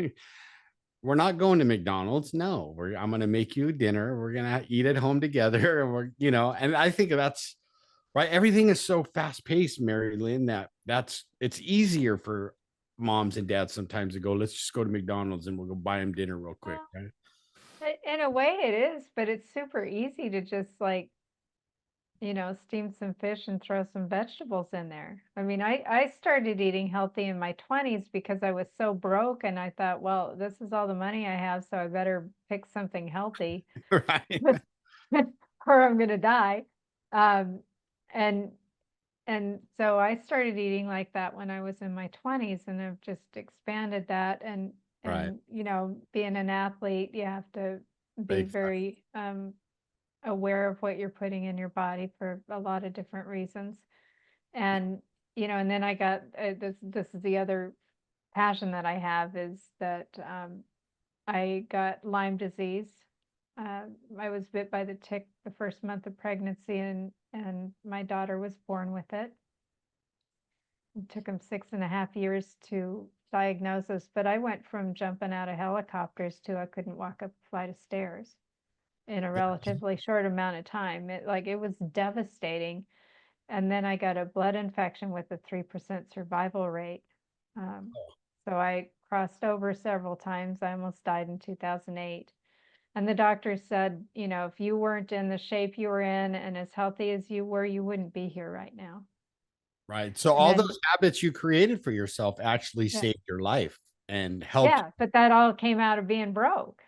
we're not going to McDonald's. No, I'm going to make you dinner. We're going to eat at home together. And and I think that's right. Everything is so fast paced, Mary Lynn, it's easier for moms and dads sometimes to go, let's just go to McDonald's and we'll go buy them dinner real quick. Well, Right. in a way it is, but it's super easy to just like, steam some fish and throw some vegetables in there. I mean, I started eating healthy in my 20s because I was so broke and I thought, well, this is all the money I have, so I better pick something healthy Right. or I'm gonna die. Um, and and so I started eating like that when I was in my 20s and I've just expanded that Right. and being an athlete, you have to be Big time. very aware of what you're putting in your body for a lot of different reasons. And and then I got this is the other passion that I have is that I got Lyme disease. Uh, I was bit by the tick the first month of pregnancy, and my daughter was born with it. It took him 6.5 years to diagnose us, but I went from jumping out of helicopters to I couldn't walk up a flight of stairs in a relatively short amount of time. It was devastating. And then I got a blood infection with a 3% survival rate. Um, so I crossed over several times. I almost died in 2008. And the doctor said, if you weren't in the shape you were in and as healthy as you were, you wouldn't be here right now. Right. So And all then, those habits you created for yourself actually yeah, saved your life and helped. yeah, but that all came out of being broke.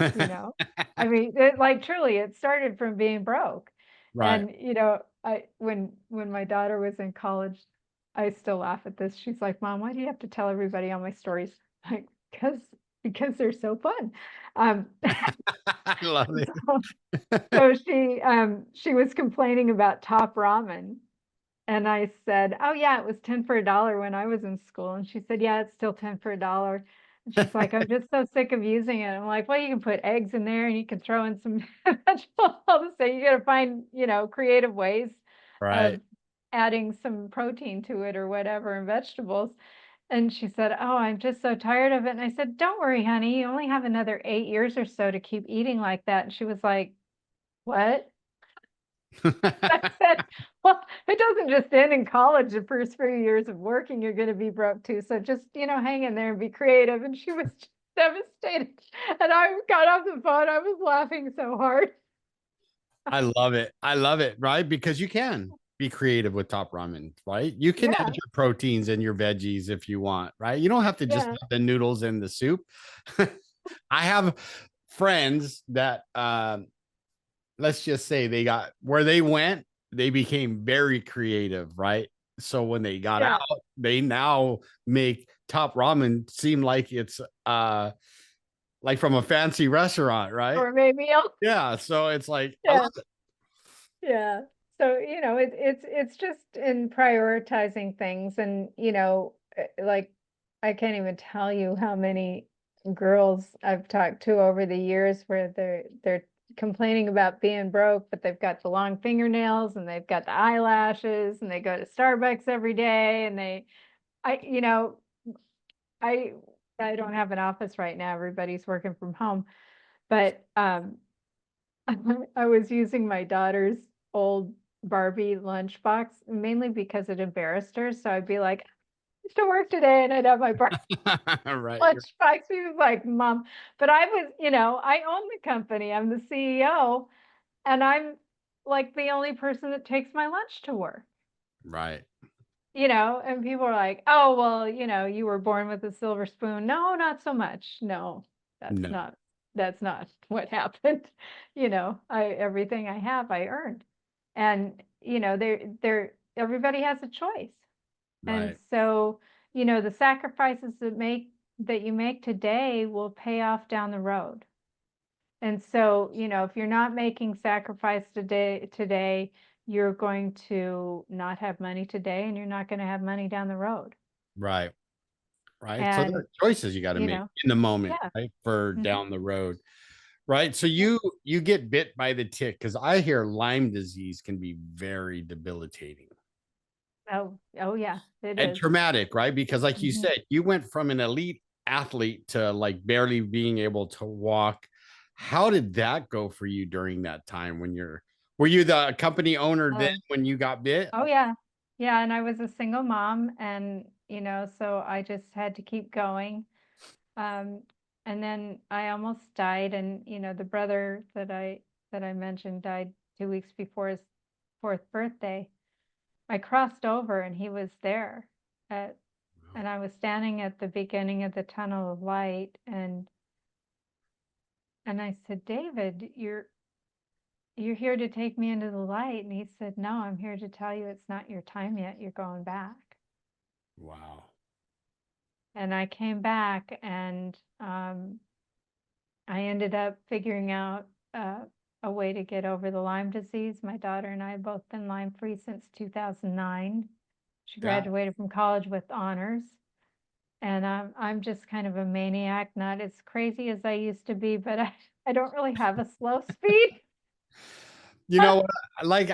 you know I mean, truly it started from being broke. Right. And I when my daughter was in college, I still laugh at this. She's like, Mom, why do you have to tell everybody all my stories? Like, because they're so fun. um I love it. so, so she was complaining about Top Ramen. And I said, "Oh yeah, it was 10 for a dollar when I was in school." And she said, "Yeah, it's still 10 for a dollar." And she's like, "I'm just so sick of using it." I'm like, "Well, you can put eggs in there and you can throw in some vegetables." All the same, you got to find, creative ways Right. of adding some protein to it or whatever and vegetables. And she said, "Oh, I'm just so tired of it." And I said, "Don't worry, honey. You only have another 8 years or so to keep eating like that." And she was like, "What?" I said, well, it doesn't just end in college. The first few years of working, you're going to be broke too. So just, hang in there and be creative. And she was devastated. And I got off the phone. I was laughing so hard. I love it. I love it, right? Because you can be creative with Top Ramen, right? You can add Yeah, your proteins and your veggies if you want, right? You don't have to just yeah, have the noodles and the soup. I have friends that let's just say they got where they went, they became very creative, right? So when they got yeah. out, they now make Top Ramen seem like it's like from a fancy restaurant, right? Or maybe else. Yeah. So it's like I Yeah, love it. yeah. So, it's just in prioritizing things and, like I can't even tell you how many girls I've talked to over the years where they're complaining about being broke, but they've got the long fingernails and they've got the eyelashes and they go to Starbucks every day and I, you know, I I don't have an office right now. Everybody's working from home, but I was using my daughter's old Barbie lunchbox mainly because it embarrassed her. So I'd be like, to work today, and I'd have my Barbie Right. lunchbox. She was like, Mom, but I was, I own the company. I'm the CEO, and I'm like the only person that takes my lunch to work. Right. And people are like, oh, well, you were born with a silver spoon. No, not so much. No, that's No. not, that's not what happened. Everything I have, I earned. And, everybody has a choice. And Right. so, the sacrifices that you make today will pay off down the road. And so, if you're not making sacrifice today, you're going to not have money today and you're not going to have money down the road. Right. Right. So there And, are choices you got to make in the moment, yeah. right? For Mhm. down the road. Right. So Yeah. you get bit by the tick because I hear Lyme disease can be very debilitating Oh yeah, it and is. traumatic, right? Because like you Mhm. said, you went from an elite athlete to like barely being able to walk. How did that go for you during that time when were you the company owner then Oh, when you got bit? oh yeah. Yeah, and I was a single mom and, so I just had to keep going. Um, and then I almost died and, the brother that I mentioned died 2 weeks before his fourth birthday. I crossed over and he was there at and I was standing at the beginning of the tunnel of light and I said, "David, you're here to take me into the light." And he said, "No, I'm here to tell you it's not your time yet. You're going back." Wow. And I came back and I ended up figuring out a way to get over the Lyme disease. My daughter and I have both been Lyme free since 2009. She That graduated from college with honors. And I'm just kind of a maniac, not as crazy as I used to be, but I don't really have a slow speed. you know what like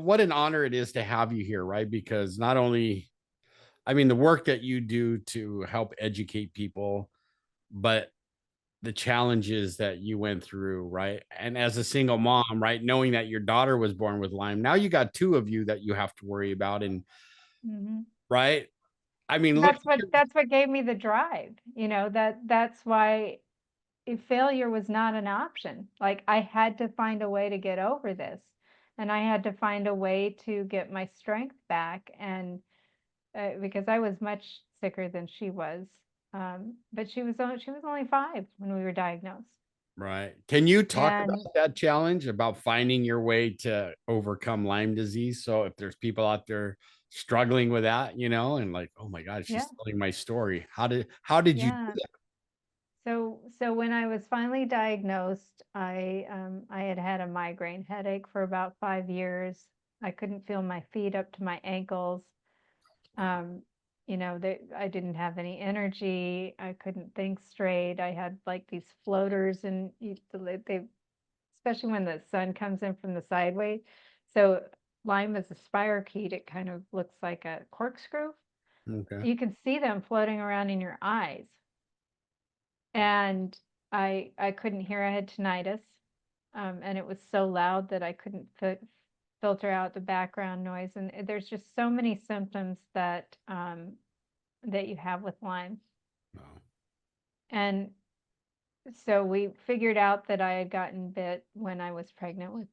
what an honor it is to have you here, right? Because not only I mean the work that you do to help educate people, but the challenges that you went through, right? And as a single mom, right, knowing that your daughter was born with Lyme, now you got two of you that you have to worry about, and Mhm. right, I mean, look, That's what gave me the drive, that's why failure was not an option. Like I had to find a way to get over this, and I had to find a way to get my strength back, and because I was much sicker than she was, but she was only 5 when we were diagnosed, right? Can you talk about and that challenge about finding your way to overcome Lyme disease? So if there's people out there struggling with that, and like, oh my God, yeah, she's telling my story. How did you do yeah. that? So when I was finally diagnosed, I had had a migraine headache for about 5 years. I couldn't feel my feet up to my ankles. Um, I didn't have any energy. I couldn't think straight. I had like these floaters, and they, especially when the sun comes in from the sideways. So Lyme is a spirochete. It kind of looks like a corkscrew. Okay. You can see them floating around in your eyes. And I couldn't hear. I had tinnitus, and it was so loud that I couldn't filter out the background noise. And there's just so many symptoms that you have with Lyme. Wow. And so we figured out that I had gotten bit when I was pregnant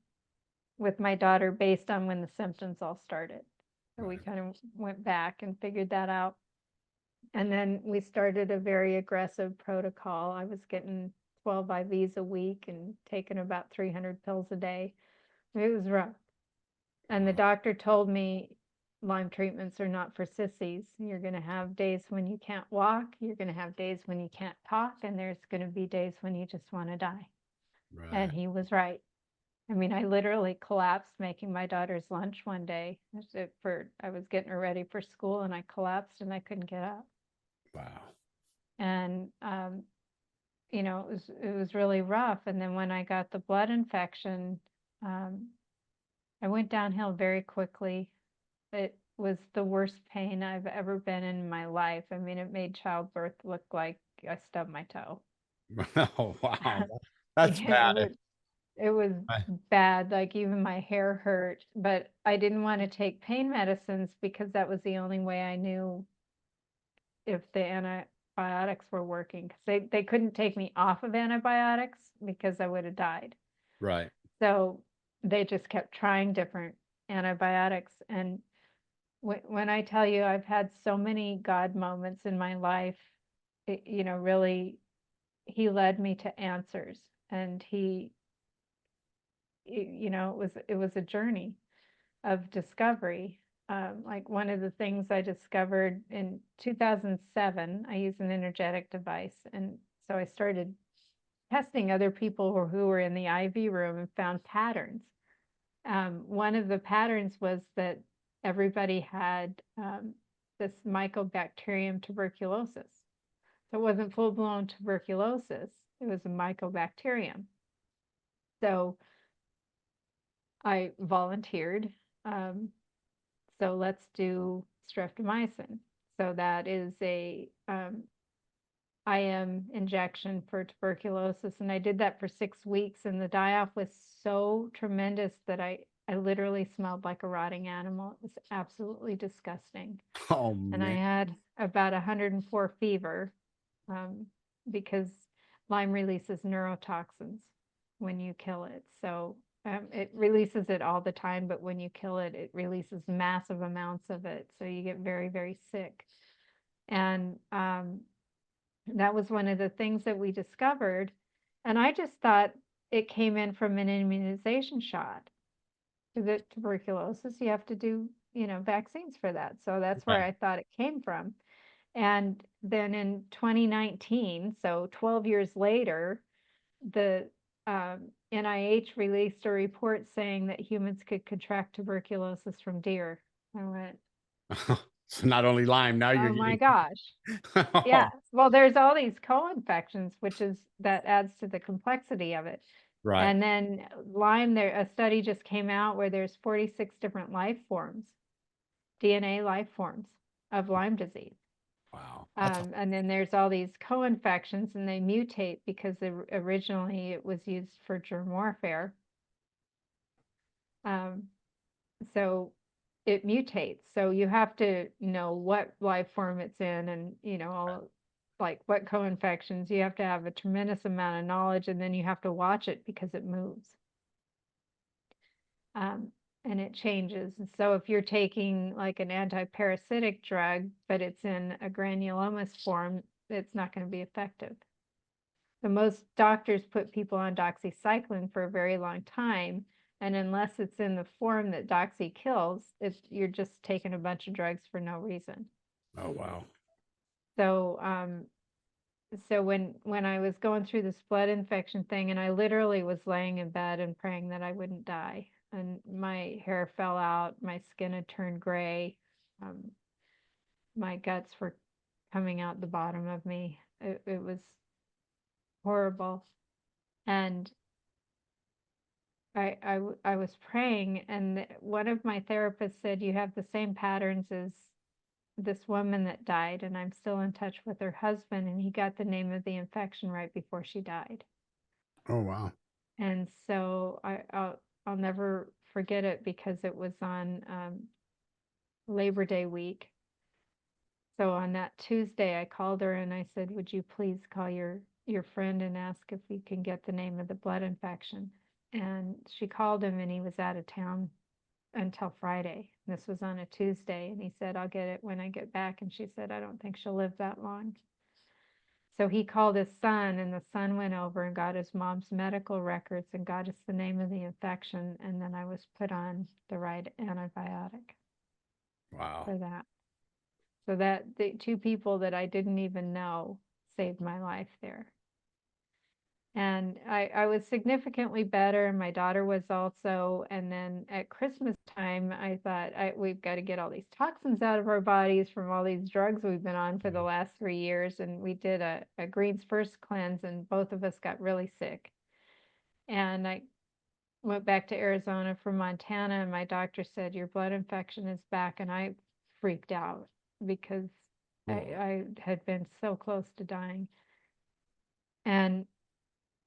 with my daughter based on when the symptoms all started. So we Right. kind of went back and figured that out. And then we started a very aggressive protocol. I was getting 12 IVs a week and taking about 300 pills a day. It was rough. And the doctor told me Lyme treatments are not for sissies. You're going to have days when you can't walk, you're going to have days when you can't talk, and there's going to be days when you just want to die. And Right. he was right. I mean, I literally collapsed making my daughter's lunch one day. I was getting her ready for school and I collapsed and I couldn't get up. Wow. And it was really rough. And then when I got the blood infection, um, I went downhill very quickly. It was the worst pain I've ever been in my life. I mean, it made childbirth look like I stubbed my toe. Oh, wow. That's Yeah, bad. it was bad. Like even my hair hurt, but I didn't want to take pain medicines because that was the only way I knew if the antibiotics were working. Because they couldn't take me off of antibiotics because I would have died. Right. So they just kept trying different antibiotics. And when I tell you I've had so many God moments in my life, really, he led me to answers. And it was a journey of discovery. Like one of the things I discovered in 2007, I used an energetic device. And so I started testing other people who were in the IV room and found patterns. One of the patterns was that everybody had this Mycobacterium tuberculosis. So it wasn't full blown tuberculosis, it was a Mycobacterium. So I volunteered. Um, so let's do streptomycin. So that is a IM injection for tuberculosis. And I did that for 6 weeks. And the die-off was so tremendous that I literally smelled like a rotting animal. It was absolutely disgusting. Oh, And I man. had about 104 fever um, because Lyme releases neurotoxins when you kill it. So it releases it all the time, but when you kill it, it releases massive amounts of it. So you get very, very sick. And that was one of the things that we discovered. And I just thought it came in from an immunization shot. The tuberculosis, you have to do, vaccines for that. So that's where Right. I thought it came from. And then in 2019, so 12 years later, the NIH released a report saying that humans could contract tuberculosis from deer. I went, So not only Lyme, now you're oh my getting. gosh. Oh, Yeah. Well, there's all these co-infections, that adds to the complexity of it. right. And then Lyme, a study just came out where there's 46 different life forms, DNA life forms of Lyme disease. Wow. And then there's all these co-infections and they mutate because originally it was used for germ warfare. Um, so it mutates. So you have to know what life form it's in and, all like what co-infections. You have to have a tremendous amount of knowledge and then you have to watch it because it moves. And it changes. And so if you're taking like an anti-parasitic drug, but it's in a granulomatous form, it's not going to be effective. So most doctors put people on doxycycline for a very long time. And unless it's in the form that doxy kills, you're just taking a bunch of drugs for no reason. Oh, wow. So, so when I was going through this blood infection thing, and I literally was laying in bed and praying that I wouldn't die, and my hair fell out, my skin had turned gray, my guts were coming out the bottom of me. It was horrible, and I was praying, and one of my therapists said, "You have the same patterns as this woman that died," and I'm still in touch with her husband, and he got the name of the infection right before she died. Oh, wow. And so I'll never forget it because it was on Labor Day week. So on that Tuesday, I called her and I said, would you please call your friend and ask if we can get the name of the blood infection? And she called him and he was out of town until Friday. This was on a Tuesday. And he said, I'll get it when I get back. And she said, I don't think she'll live that long. So he called his son, and the son went over and got his mom's medical records and got us the name of the infection. And then I was put on the right antibiotic Wow. for that. So that the two people that I didn't even know saved my life there. And I was significantly better, and my daughter was also. And then at Christmas time, I thought, we've got to get all these toxins out of our bodies from all these drugs we've been on for the last 3 years. And we did a Greens First cleanse, and both of us got really sick. And I went back to Arizona from Montana, and my doctor said, your blood infection is back. And I freaked out because I had been so close to dying. And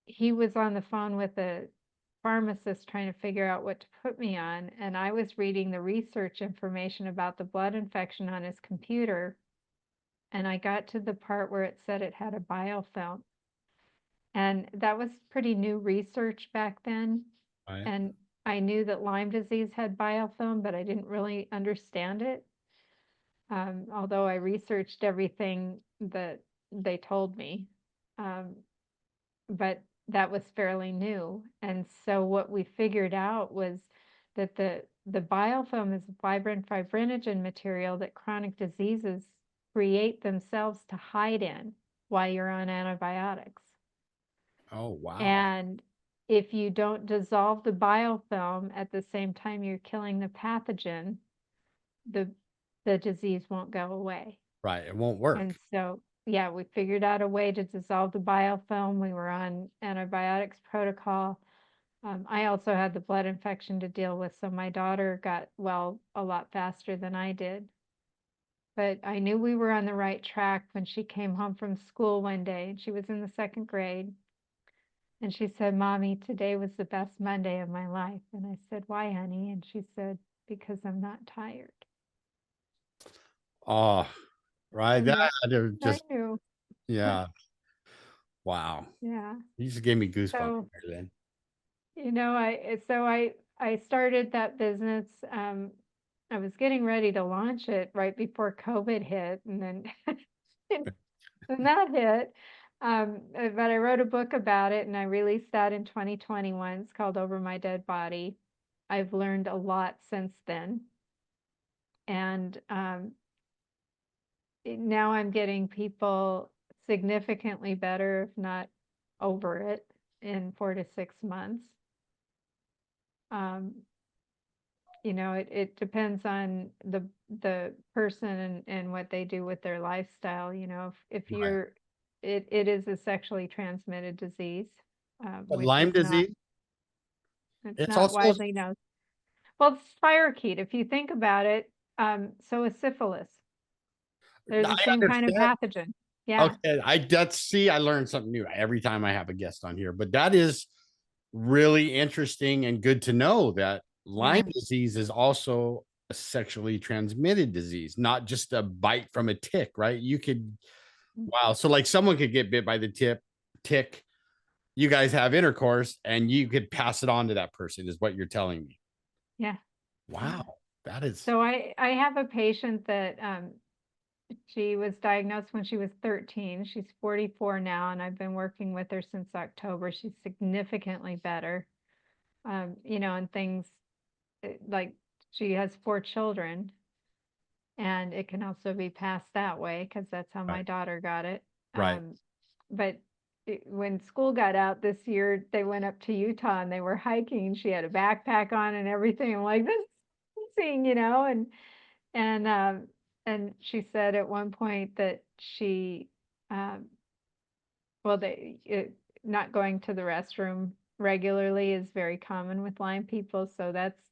he was on the phone with a pharmacist trying to figure out what to put me on. And I was reading the research information about the blood infection on his computer. And I got to the part where it said it had a biofilm. And that was pretty new research back then. Right. And I knew that Lyme disease had biofilm, but I didn't really understand it. Although I researched everything that they told me. But that was fairly new. And so what we figured out was that the biofilm is a fibrinogen material that chronic diseases create themselves to hide in while you're on antibiotics. Oh, wow. And if you don't dissolve the biofilm at the same time you're killing the pathogen, the disease won't go away. Right. It won't work. And so, yeah, we figured out a way to dissolve the biofilm. We were on antibiotics protocol. I also had the blood infection to deal with, so my daughter got well a lot faster than I did. But I knew we were on the right track when she came home from school one day, and she was in the 2nd grade. And she said, Mommy, today was the best Monday of my life. And I said, why, honey? And she said, because I'm not tired. Oh, right. And That that had to I just, knew. yeah. Wow. Yeah. You just gave me goosebumps, So, Mary Lyn. I started that business. I was getting ready to launch it right before COVID hit, and then and that hit. But I wrote a book about it, and I released that in 2021. It's called Over My Dead Body. I've learned a lot since then, and now I'm getting people significantly better, if not over it, in 4 to 6 months. Um, it depends on the person and what they do with their lifestyle. If Right. you're, it is a sexually transmitted disease, But which Lyme is not, disease, it's it's not also, widely known. Well, it's spirochete. If you think about it, so is syphilis. They're the I same kind of understand. pathogen. Yeah. Okay. I learn something new every time I have a guest on here, but that is really interesting and good to know that Lyme Yeah. disease is also a sexually transmitted disease, not just a bite from a tick, right? You could, wow. So like someone could get bit by the tick, you guys have intercourse and you could pass it on to that person, is what you're telling me. Yeah. Wow. That is, So I have a patient that she was diagnosed when she was 13. She's 44 now, and I've been working with her since October. She's significantly better. And things like she has 4 children, and it can also be passed that way because that's how my right. daughter got it. Right. But when school got out this year, they went up to Utah and they were hiking. She had a backpack on and everything. I'm like, this is amazing. And and she said at one point that she, um, well, not going to the restroom regularly is very common with Lyme people. So that's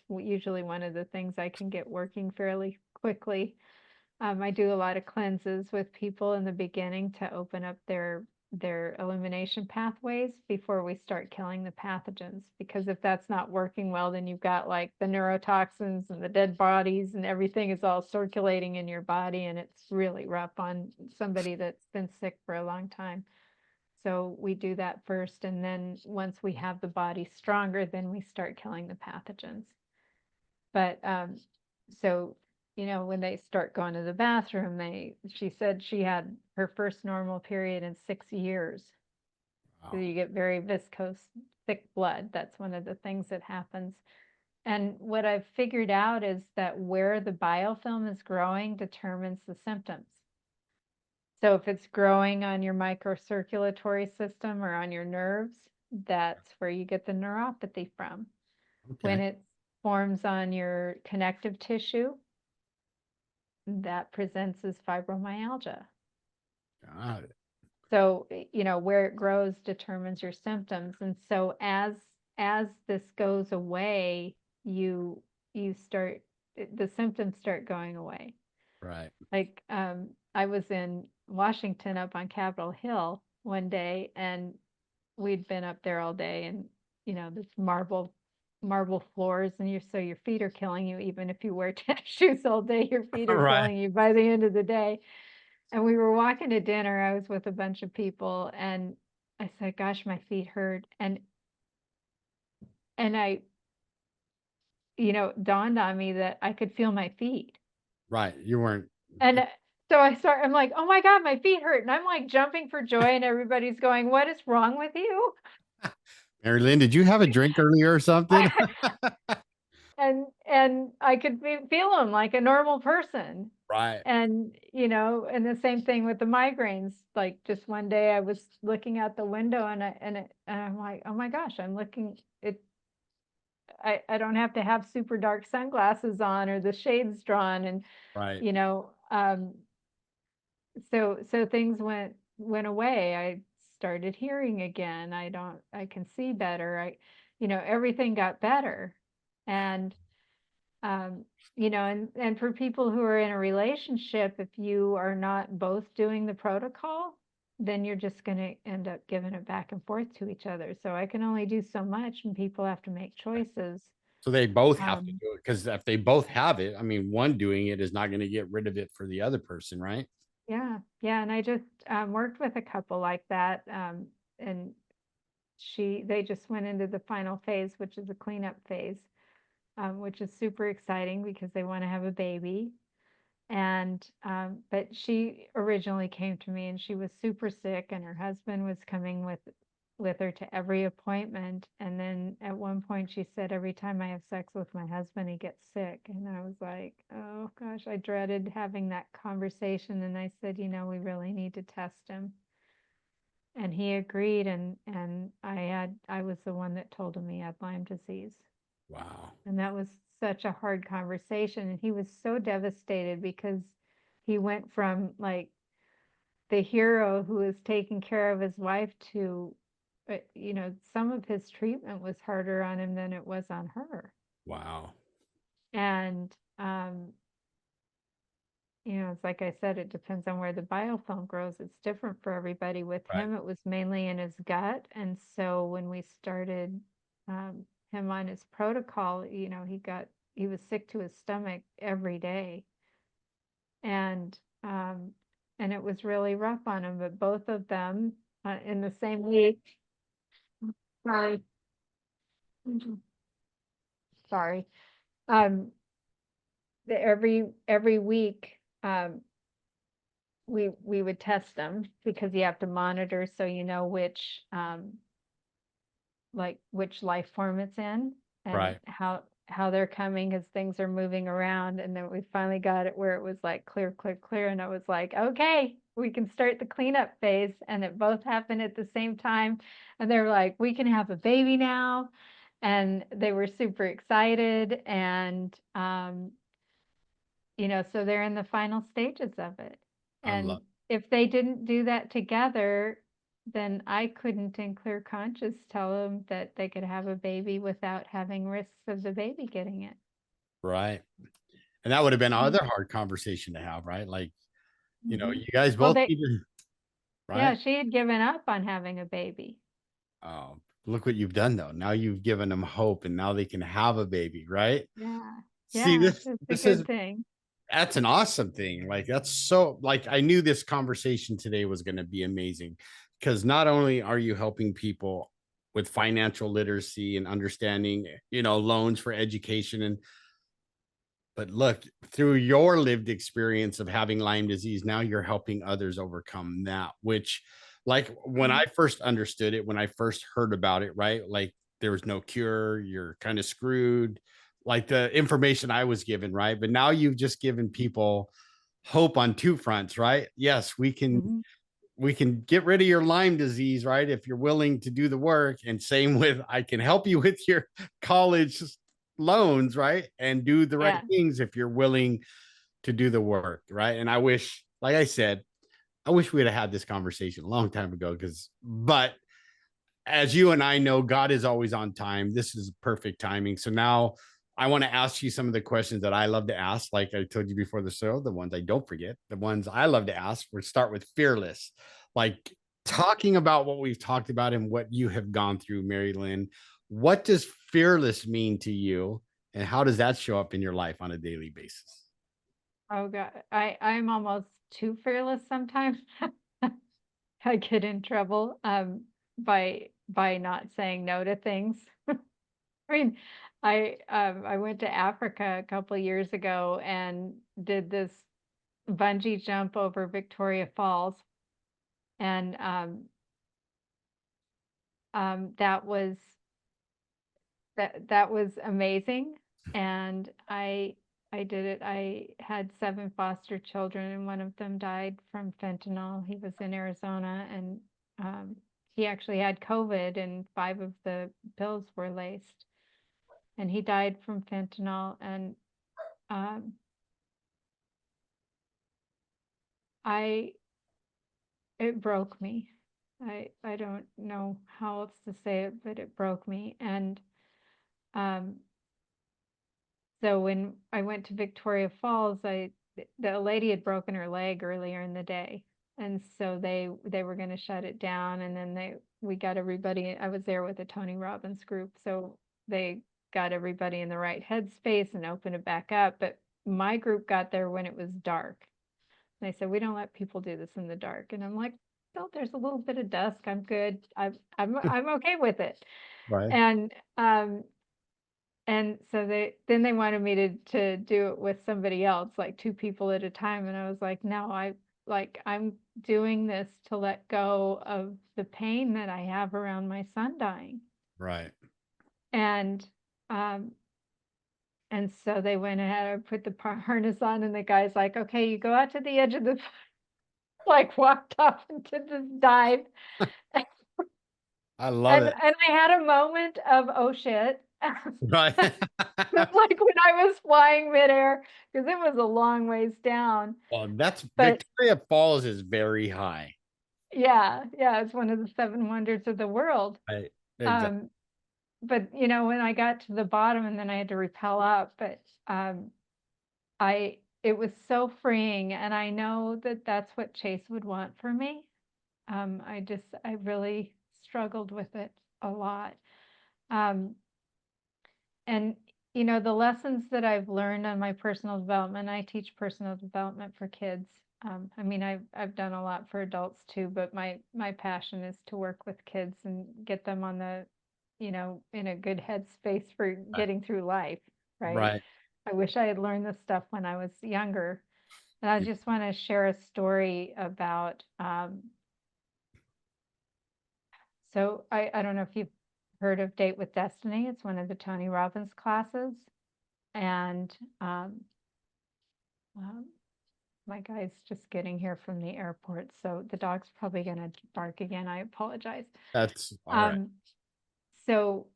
usually one of the things I can get working fairly quickly. I do a lot of cleanses with people in the beginning to open up their their elimination pathways before we start killing the pathogens. Because if that's not working well, then you've got like the neurotoxins and the dead bodies and everything is all circulating in your body, and it's really rough on somebody that's been sick for a long time. So we do that first, and then once we have the body stronger, then we start killing the pathogens. But so when they start going to the bathroom, she said she had her first normal period in 6 years. So Wow. you get very viscose, thick blood. That's one of the things that happens. And what I've figured out is that where the biofilm is growing determines the symptoms. So if it's growing on your microcirculatory system or on your nerves, that's where you get the neuropathy from. When Okay. it forms on your connective tissue, that presents as fibromyalgia. Got it. So, where it grows determines your symptoms. And so as this goes away, you start the symptoms start going away. Right. Like I was in Washington up on Capitol Hill one day, and we'd been up there all day, and this marble floors, and your feet are killing you. Even if you wear tennis shoes all day, your feet are Right. killing you by the end of the day. And we were walking to dinner. I was with a bunch of people, and I said, gosh, my feet hurt. And I, dawned on me that I could feel my feet. Right. You weren't. And so I'm like, oh my God, my feet hurt. And I'm like jumping for joy, and everybody's going, what is wrong with you? Mary Lyn, did you have a drink earlier or something? And I could feel them like a normal person. Right. And and the same thing with the migraines. Like just one day I was looking out the window, and I'm like, oh my gosh, I'm looking it. I don't have to have super dark sunglasses on or the shades drawn, and Right. you know so things went away. I started hearing again. I can see better. Everything got better. And um and for people who are in a relationship, if you are not both doing the protocol, then you're just going to end up giving it back and forth to each other. So I can only do so much, and people have to make choices. So they both have to um do it, because if they both have it, I mean, one doing it is not going to get rid of it for the other person, right? yeah, yeah. And I just worked with a couple like that, and they just went into the final phase, which is a cleanup phase, which is super exciting because they want to have a baby. And but she originally came to me, and she was super sick, and her husband was coming with her to every appointment. And then at one point she said, every time I have sex with my husband, he gets sick. And I was like, oh gosh, I dreaded having that conversation. And I said, we really need to test him. And he agreed, and I was the one that told him he had Lyme disease. Wow. And that was such a hard conversation. And he was so devastated because he went from like the hero who was taking care of his wife to, some of his treatment was harder on him than it was on her. Wow. And, it's like I said, it depends on where the biofilm grows. It's different for everybody. With Right. him, it was mainly in his gut. And so when we started him on his protocol, he was sick to his stomach every day. And it was really rough on him. But both of them in the same week, sorry, sorry, um, every week, we would test them, because you have to monitor so which life form it's in, and Right. how they're coming as things are moving around. And then we finally got it where it was like clear, clear, clear. And I was like, okay, we can start the cleanup phase. And it both happened at the same time. And they were like, we can have a baby now. And they were super excited. And, so they're in the final stages of it. I love. And if they didn't do that together, then I couldn't in clear conscience tell them that they could have a baby without having risks of the baby getting it. Right. And that would have been Mm. another hard conversation to have, right? Like, Mhm. you guys Well, both need to. right? Yeah, she had given up on having a baby. Oh, look what you've done though. Now you've given them hope and now they can have a baby, right? Yeah. See, Yeah, this it's a this is good thing. that's an awesome thing. Like that's so like I knew this conversation today was going to be amazing because not only are you helping people with financial literacy and understanding, loans for education and but look, through your lived experience of having Lyme disease, now you're helping others overcome that, which, like, when Mhm. I first understood it, when I first heard about it, right? Like, there was no cure, you're kind of screwed, like the information I was given, right? But now you've just given people hope on two fronts, right? Yes, Mhm. we can get rid of your Lyme disease, right? If you're willing to do the work. And same with, I can help you with your college loans, right? And do the right Yeah. things if you're willing to do the work, right? And I wish, like I said, I wish we'd have had this conversation a long time ago but as you and I know, God is always on time. This is perfect timing. So now I want to ask you some of the questions that I love to ask. Like I told you before the show, the ones I don't forget, the ones I love to ask. We'll start with fearless. Like talking about what we've talked about and what you have gone through, Mary Lyn. What does fearless mean to you? And how does that show up in your life on a daily basis? Oh god, I'm almost too fearless sometimes. I get in trouble by not saying no to things. I mean, I went to Africa a couple years ago and did this bungee jump over Victoria Falls, and that was that was amazing. And I did it. I had 7 foster children, and one of them died from fentanyl. He was in Arizona, and um, he actually had COVID, and 5 of the pills were laced, and he died from fentanyl. And um, I it broke me. I don't know how else to say it, but it broke me. And um, so when I went to Victoria Falls, the lady had broken her leg earlier in the day, and so they were going to shut it down. And then we got everybody. I was there with the Tony Robbins group, so they got everybody in the right headspace and opened it back up. But my group got there when it was dark. And they said, we don't let people do this in the dark. And I'm like, no, there's a little bit of dusk. I'm good. I'm okay with it. Right. And so they wanted me to do it with somebody else, like 2 people at a time, and I was like, "No, I'm doing this to let go of the pain that I have around my son dying." Right. And, um, so they went ahead and put the harness on, and the guy's like, "Okay, you go out to the edge of the" like, walked off into this dive. I love And it. I had a moment of, "Oh, shit." Right. Just like when I was flying midair, because it was a long ways down. Well, that's But Victoria Falls is very high. yeah, yeah, it's one of the 7 wonders of the world. Right. Exactly. Um, but, when I got to the bottom and then I had to rappel up, but, I it was so freeing, and I know that that's what Chase would want for me. I really struggled with it a lot. Um, and, the lessons that I've learned on my personal development, I teach personal development for kids. I mean, I've done a lot for adults too, but my passion is to work with kids and get them on in a good headspace for Right. getting through life, right? Right. I wish I had learned this stuff when I was younger. And I just want to share a story about, so I don't know if you've heard of Date with Destiny. It's one of the Tony Robbins classes. And um, my guy's just getting here from the airport, so the dog's probably going to bark again. I apologize. That's all right. Um, so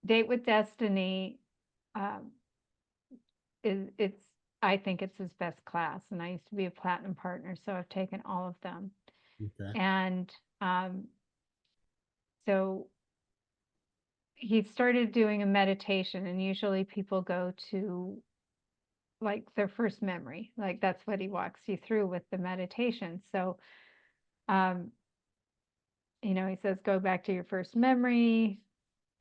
Date with Destiny um, it's I think it's his best class, and I used to be a platinum partner, so I've taken all of them. Okay. And um, so he started doing a meditation, and usually people go to like their first memory, like that's what he walks you through with the meditation. So he says, go back to your first memory.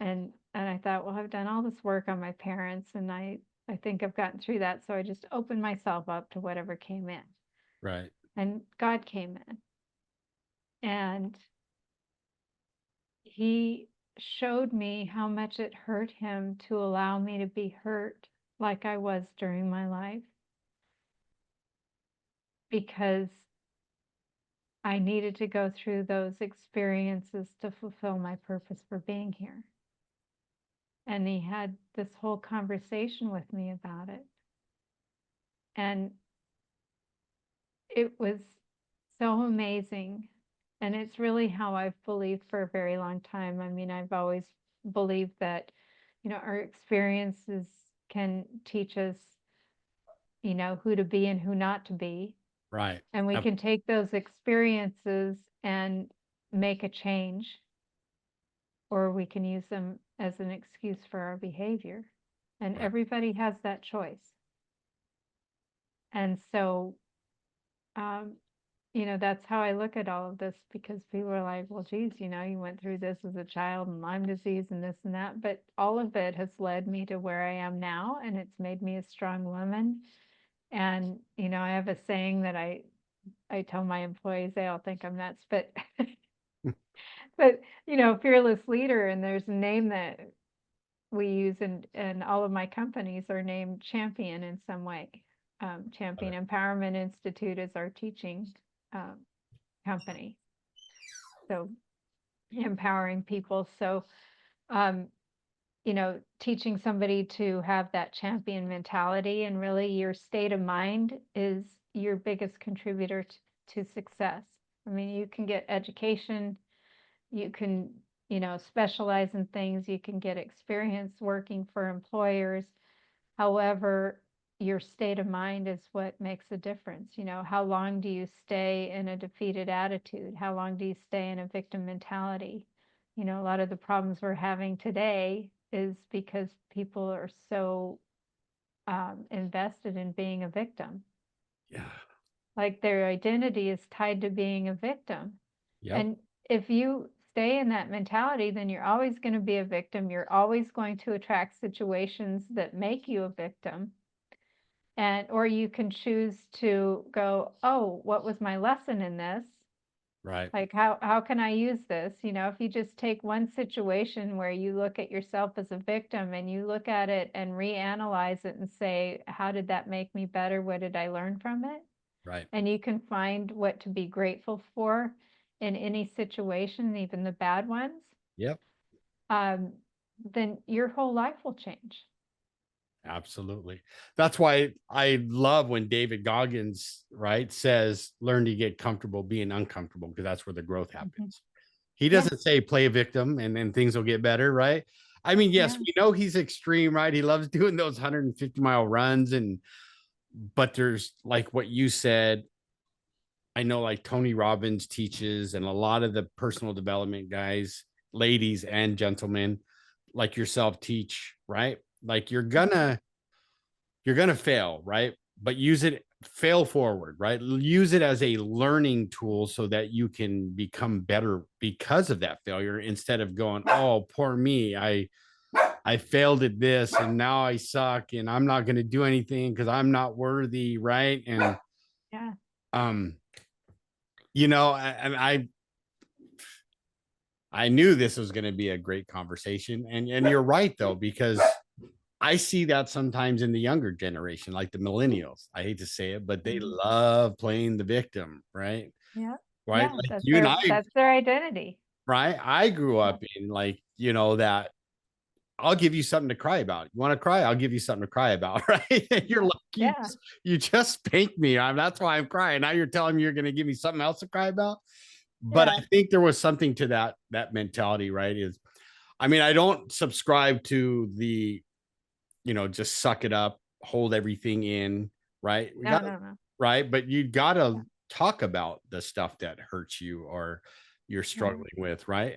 And I thought, well, I've done all this work on my parents, and I think I've gotten through that. So I just opened myself up to whatever came in. Right. And God came in. And he showed me how much it hurt him to allow me to be hurt like I was during my life, because I needed to go through those experiences to fulfill my purpose for being here. And he had this whole conversation with me about it. And it was so amazing. And it's really how I've believed for a very long time. I mean, I've always believed that, our experiences can teach us, who to be and who not to be. Right. And we can take those experiences and make a change, or we can use them as an excuse for our behavior. And Right. everybody has that choice. And so, that's how I look at all of this, because people are like, well, geez, you went through this as a child and Lyme disease and this and that. But all of it has led me to where I am now, and it's made me a strong woman. And, I have a saying that I tell my employees, they all think I'm nuts, but but fearless leader, and there's a name that we use in all of my companies are named champion in some way. Champion Empowerment Institute is our teaching company, so empowering people. So teaching somebody to have that champion mentality, and really your state of mind is your biggest contributor to success. I mean, you can get education, you can, specialize in things, you can get experience working for employers. However, your state of mind is what makes a difference. How long do you stay in a defeated attitude? How long do you stay in a victim mentality? A lot of the problems we're having today is because people are so invested in being a victim. Yeah. Like their identity is tied to being a victim. Yep. And if you stay in that mentality, then you're always going to be a victim. You're always going to attract situations that make you a victim. Or you can choose to go, oh, what was my lesson in this? Right. Like, how can I use this? If you just take one situation where you look at yourself as a victim and you look at it and reanalyze it and say, how did that make me better? What did I learn from it? Right. And you can find what to be grateful for in any situation, even the bad ones. Yep. Then your whole life will change. Absolutely. That's why I love when David Goggins, right, says, learn to get comfortable being uncomfortable, because that's where the growth happens. He doesn't say play a victim and then things will get better, right? I mean, yes, we know he's extreme, right? He loves doing those 150-mile runs, but there's like what you said. I know like Tony Robbins teaches, and a lot of the personal development guys, ladies and gentlemen like yourself teach, right? Like you're gonna fail, right? But fail forward, right? Use it as a learning tool so that you can become better because of that failure, instead of going, oh, poor me, I failed at this and now I suck and I'm not going to do anything because I'm not worthy, right? And I knew this was going to be a great conversation, and you're right though, because I see that sometimes in the younger generation, like the millennials. I hate to say it, but they love playing the victim, right? Yeah. Right. Yeah, Like you and I, that's their identity. right? I grew up in like, that I'll give you something to cry about. You want to cry? I'll give you something to cry about, right? And you're like, you just spanked me. That's why I'm crying. Now you're telling me you're going to give me something else to cry about. But I think there was something to that mentality, right? I don't subscribe to the, just suck it up, hold everything in, right? No. Right. But you gotta talk about the stuff that hurts you or you're struggling with, right?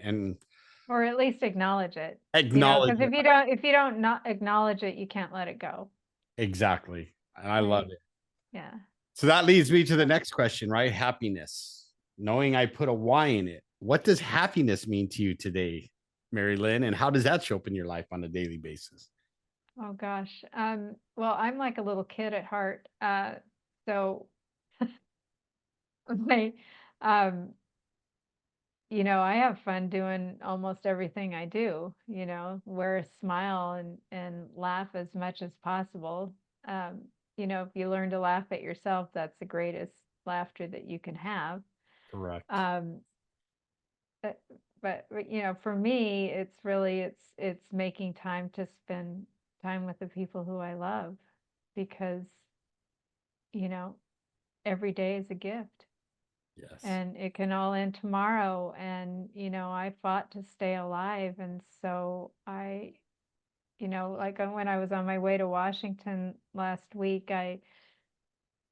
Or at least acknowledge it. Acknowledge because if you don't not acknowledge it, you can't let it go. Exactly. And I love it. Yeah. So that leads me to the next question, right? Happiness. Knowing I put a why in it. what does happiness mean to you today, Mary Lyn? And how does that show up in your life on a daily basis? Oh gosh. Well, I'm like a little kid at heart. So I, um, I have fun doing almost everything I do, wear a smile and laugh as much as possible. Um, if you learn to laugh at yourself, that's the greatest laughter that you can have. Correct. Um, but, for me, it's making time to spend time with the people who I love because, you know, every day is a gift. Yes. And it can all end tomorrow. And, I fought to stay alive. And so like when I was on my way to Washington last week, it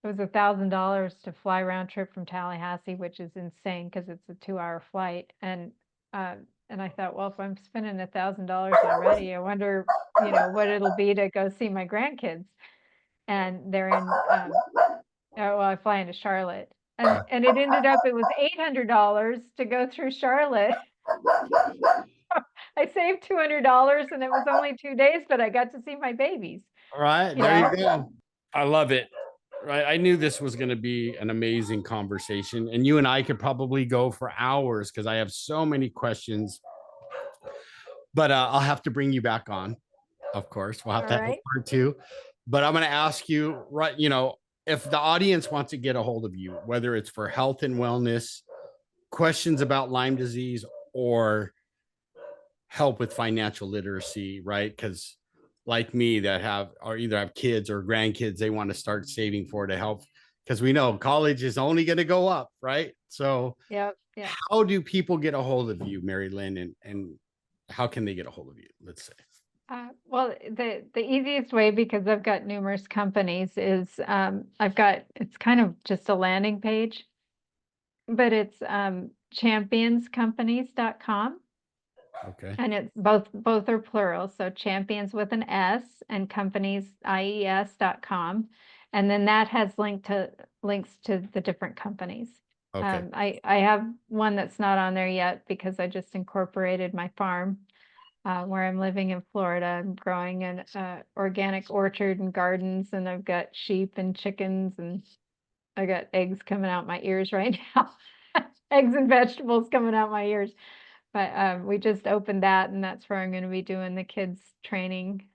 was $1,000 to fly round trip from Tallahassee, which is insane because it's a 2-hour flight. And I thought, well, if I'm spending $1,000 already, I wonder, what it'll be to go see my grandkids. And they're in, oh, well, I fly into Charlotte. And it ended up, it was $800 to go through Charlotte. I saved $200 and it was only 2 days, but I got to see my babies, All right, you there know? you go. I love it. Right. I knew this was going to be an amazing conversation, and you and I could probably go for hours because I have so many questions. But I'll have to bring you back on. Of course, we'll have All to have a right. part two. But I'm going to ask you, right? If the audience wants to get a hold of you, whether it's for health and wellness, questions about Lyme disease, or help with financial literacy, right? Because like me, that either have kids or grandkids, they want to start saving for to help because we know college is only going to go up, right? So Yep. Yep. how do people get a hold of you, Mary Lyn, and how can they get a hold of you? Let's say. Well, the easiest way, because I've got numerous companies, is it's kind of just a landing page, but it's championscompanies.com. Okay. And it's both are plural, so champions with an S and companies IES.com. And then that has links to the different companies. Okay. I have one that's not on there yet because I just incorporated my farm where I'm living in Florida. I'm growing an organic orchard and gardens, and I've got sheep and chickens, and I got eggs coming out my ears right now. Eggs and vegetables coming out my ears. But we just opened that, and that's where I'm going to be doing the kids training.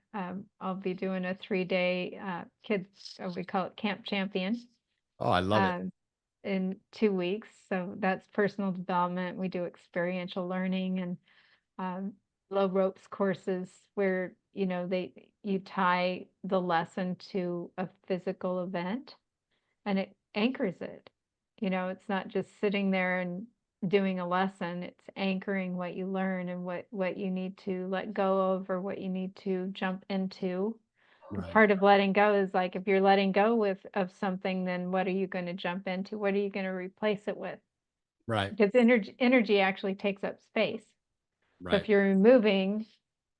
I'll be doing a 3-day kids, we call it Camp Champion, Oh, I love it. in 2 weeks. So that's personal development. We do experiential learning and um, low ropes courses where, you tie the lesson to a physical event and it anchors it. It's not just sitting there and doing a lesson, it's anchoring what you learn and what you need to let go of or what you need to jump into. And Right. part of letting go is like if you're letting go of something, then what are you going to jump into? What are you going to replace it with? Right. Because energy actually takes up space. So Right. if you're removing,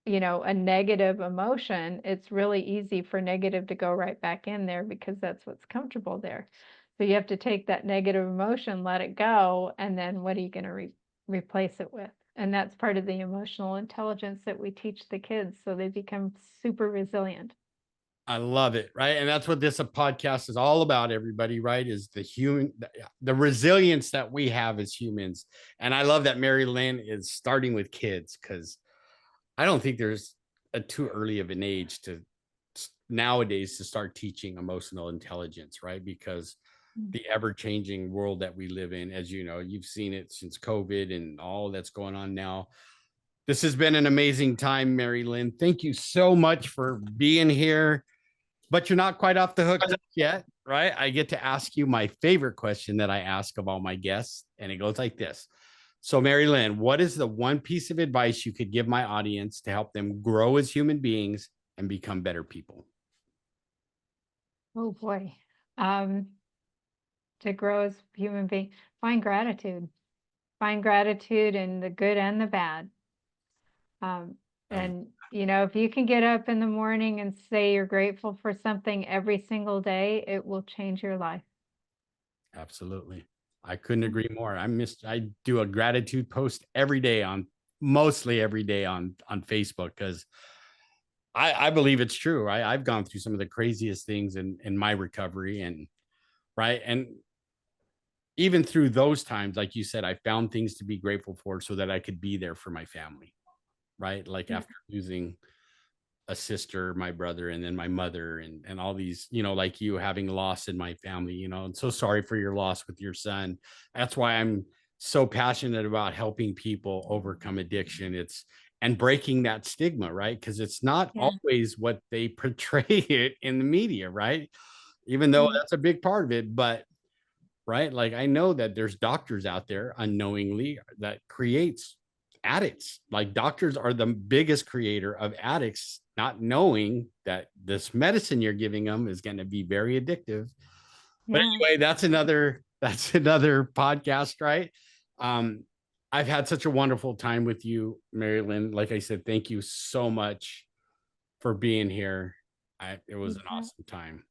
a negative emotion, it's really easy for negative to go right back in there because that's what's comfortable there. So you have to take that negative emotion, let it go, and then what are you going to replace it with? And that's part of the emotional intelligence that we teach the kids so they become super resilient. I love it. Right. And that's what this podcast is all about, everybody, right? Is the resilience that we have as humans. And I love that Mary Lyn is starting with kids because I don't think there's a too early of an age to nowadays to start teaching emotional intelligence, right? Because the ever-changing world that we live in, as you know, you've seen it since COVID and all that's going on now. This has been an amazing time, Mary Lyn. Thank you so much for being here. But you're not quite off the hook yet, right? I get to ask you my favorite question that I ask of all my guests, and it goes like this. So, Mary Lyn, what is the one piece of advice you could give my audience to help them grow as human beings and become better people? Oh boy. To grow as a human being, find gratitude. Find gratitude in the good and the bad. And if you can get up in the morning and say you're grateful for something every single day, it will change your life. Absolutely. I couldn't agree more. I do a gratitude post every day mostly every day on Facebook, because I believe it's true. Right. I've gone through some of the craziest things in my recovery, and right. And even through those times, like you said, I found things to be grateful for so that I could be there for my family. Right. Like Yeah. after losing a sister, my brother, and then my mother, and all these, you know, like you, having loss in my family, you know, and so sorry for your loss with your son. That's why I'm so passionate about helping people overcome addiction. And breaking that stigma, right? Because it's not Yeah. always what they portray it in the media, right? Even though Yeah. that's a big part of it, but right, like I know that there's doctors out there unknowingly that creates addicts. Like doctors are the biggest creator of addicts, not knowing that this medicine you're giving them is going to be very addictive. But Yeah. anyway, that's another podcast, right? um I've had such a wonderful time with you, Mary Lyn. Like I said, thank you so much for being here. It was an Yeah. awesome time.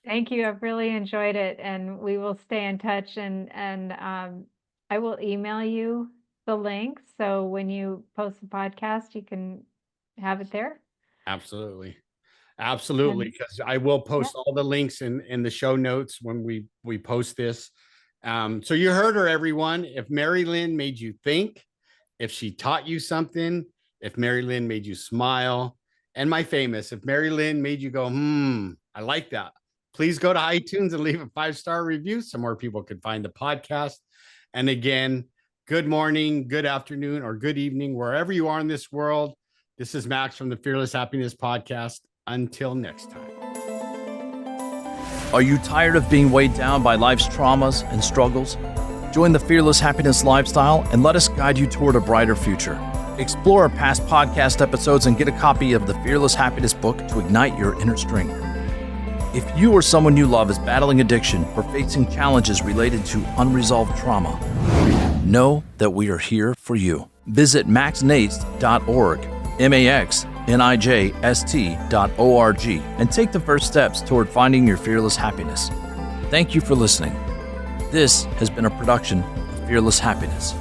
Thank you. I've really enjoyed it, and we will stay in touch. And I will email you the link, so when you post the podcast, you can have it there. Absolutely. Absolutely, And because I will yeah, post all the links in the show notes when we post this. So you heard her, everyone. If Mary Lyn made you think, if she taught you something, if Mary Lyn made you smile, and my famous, if Mary Lyn made you go, I like that, please go to iTunes and leave a 5-star review so more people can find the podcast. And again, good morning, good afternoon, or good evening, wherever you are in this world. This is Max from the Fearless Happiness Podcast. Until next time. Are you tired of being weighed down by life's traumas and struggles? Join the Fearless Happiness lifestyle and let us guide you toward a brighter future. Explore our past podcast episodes and get a copy of the Fearless Happiness book to ignite your inner strength. If you or someone you love is battling addiction or facing challenges related to unresolved trauma, know that we are here for you. Visit maxnijst.org, maxnijst.org, and take the first steps toward finding your fearless happiness. Thank you for listening. This has been a production of Fearless Happiness.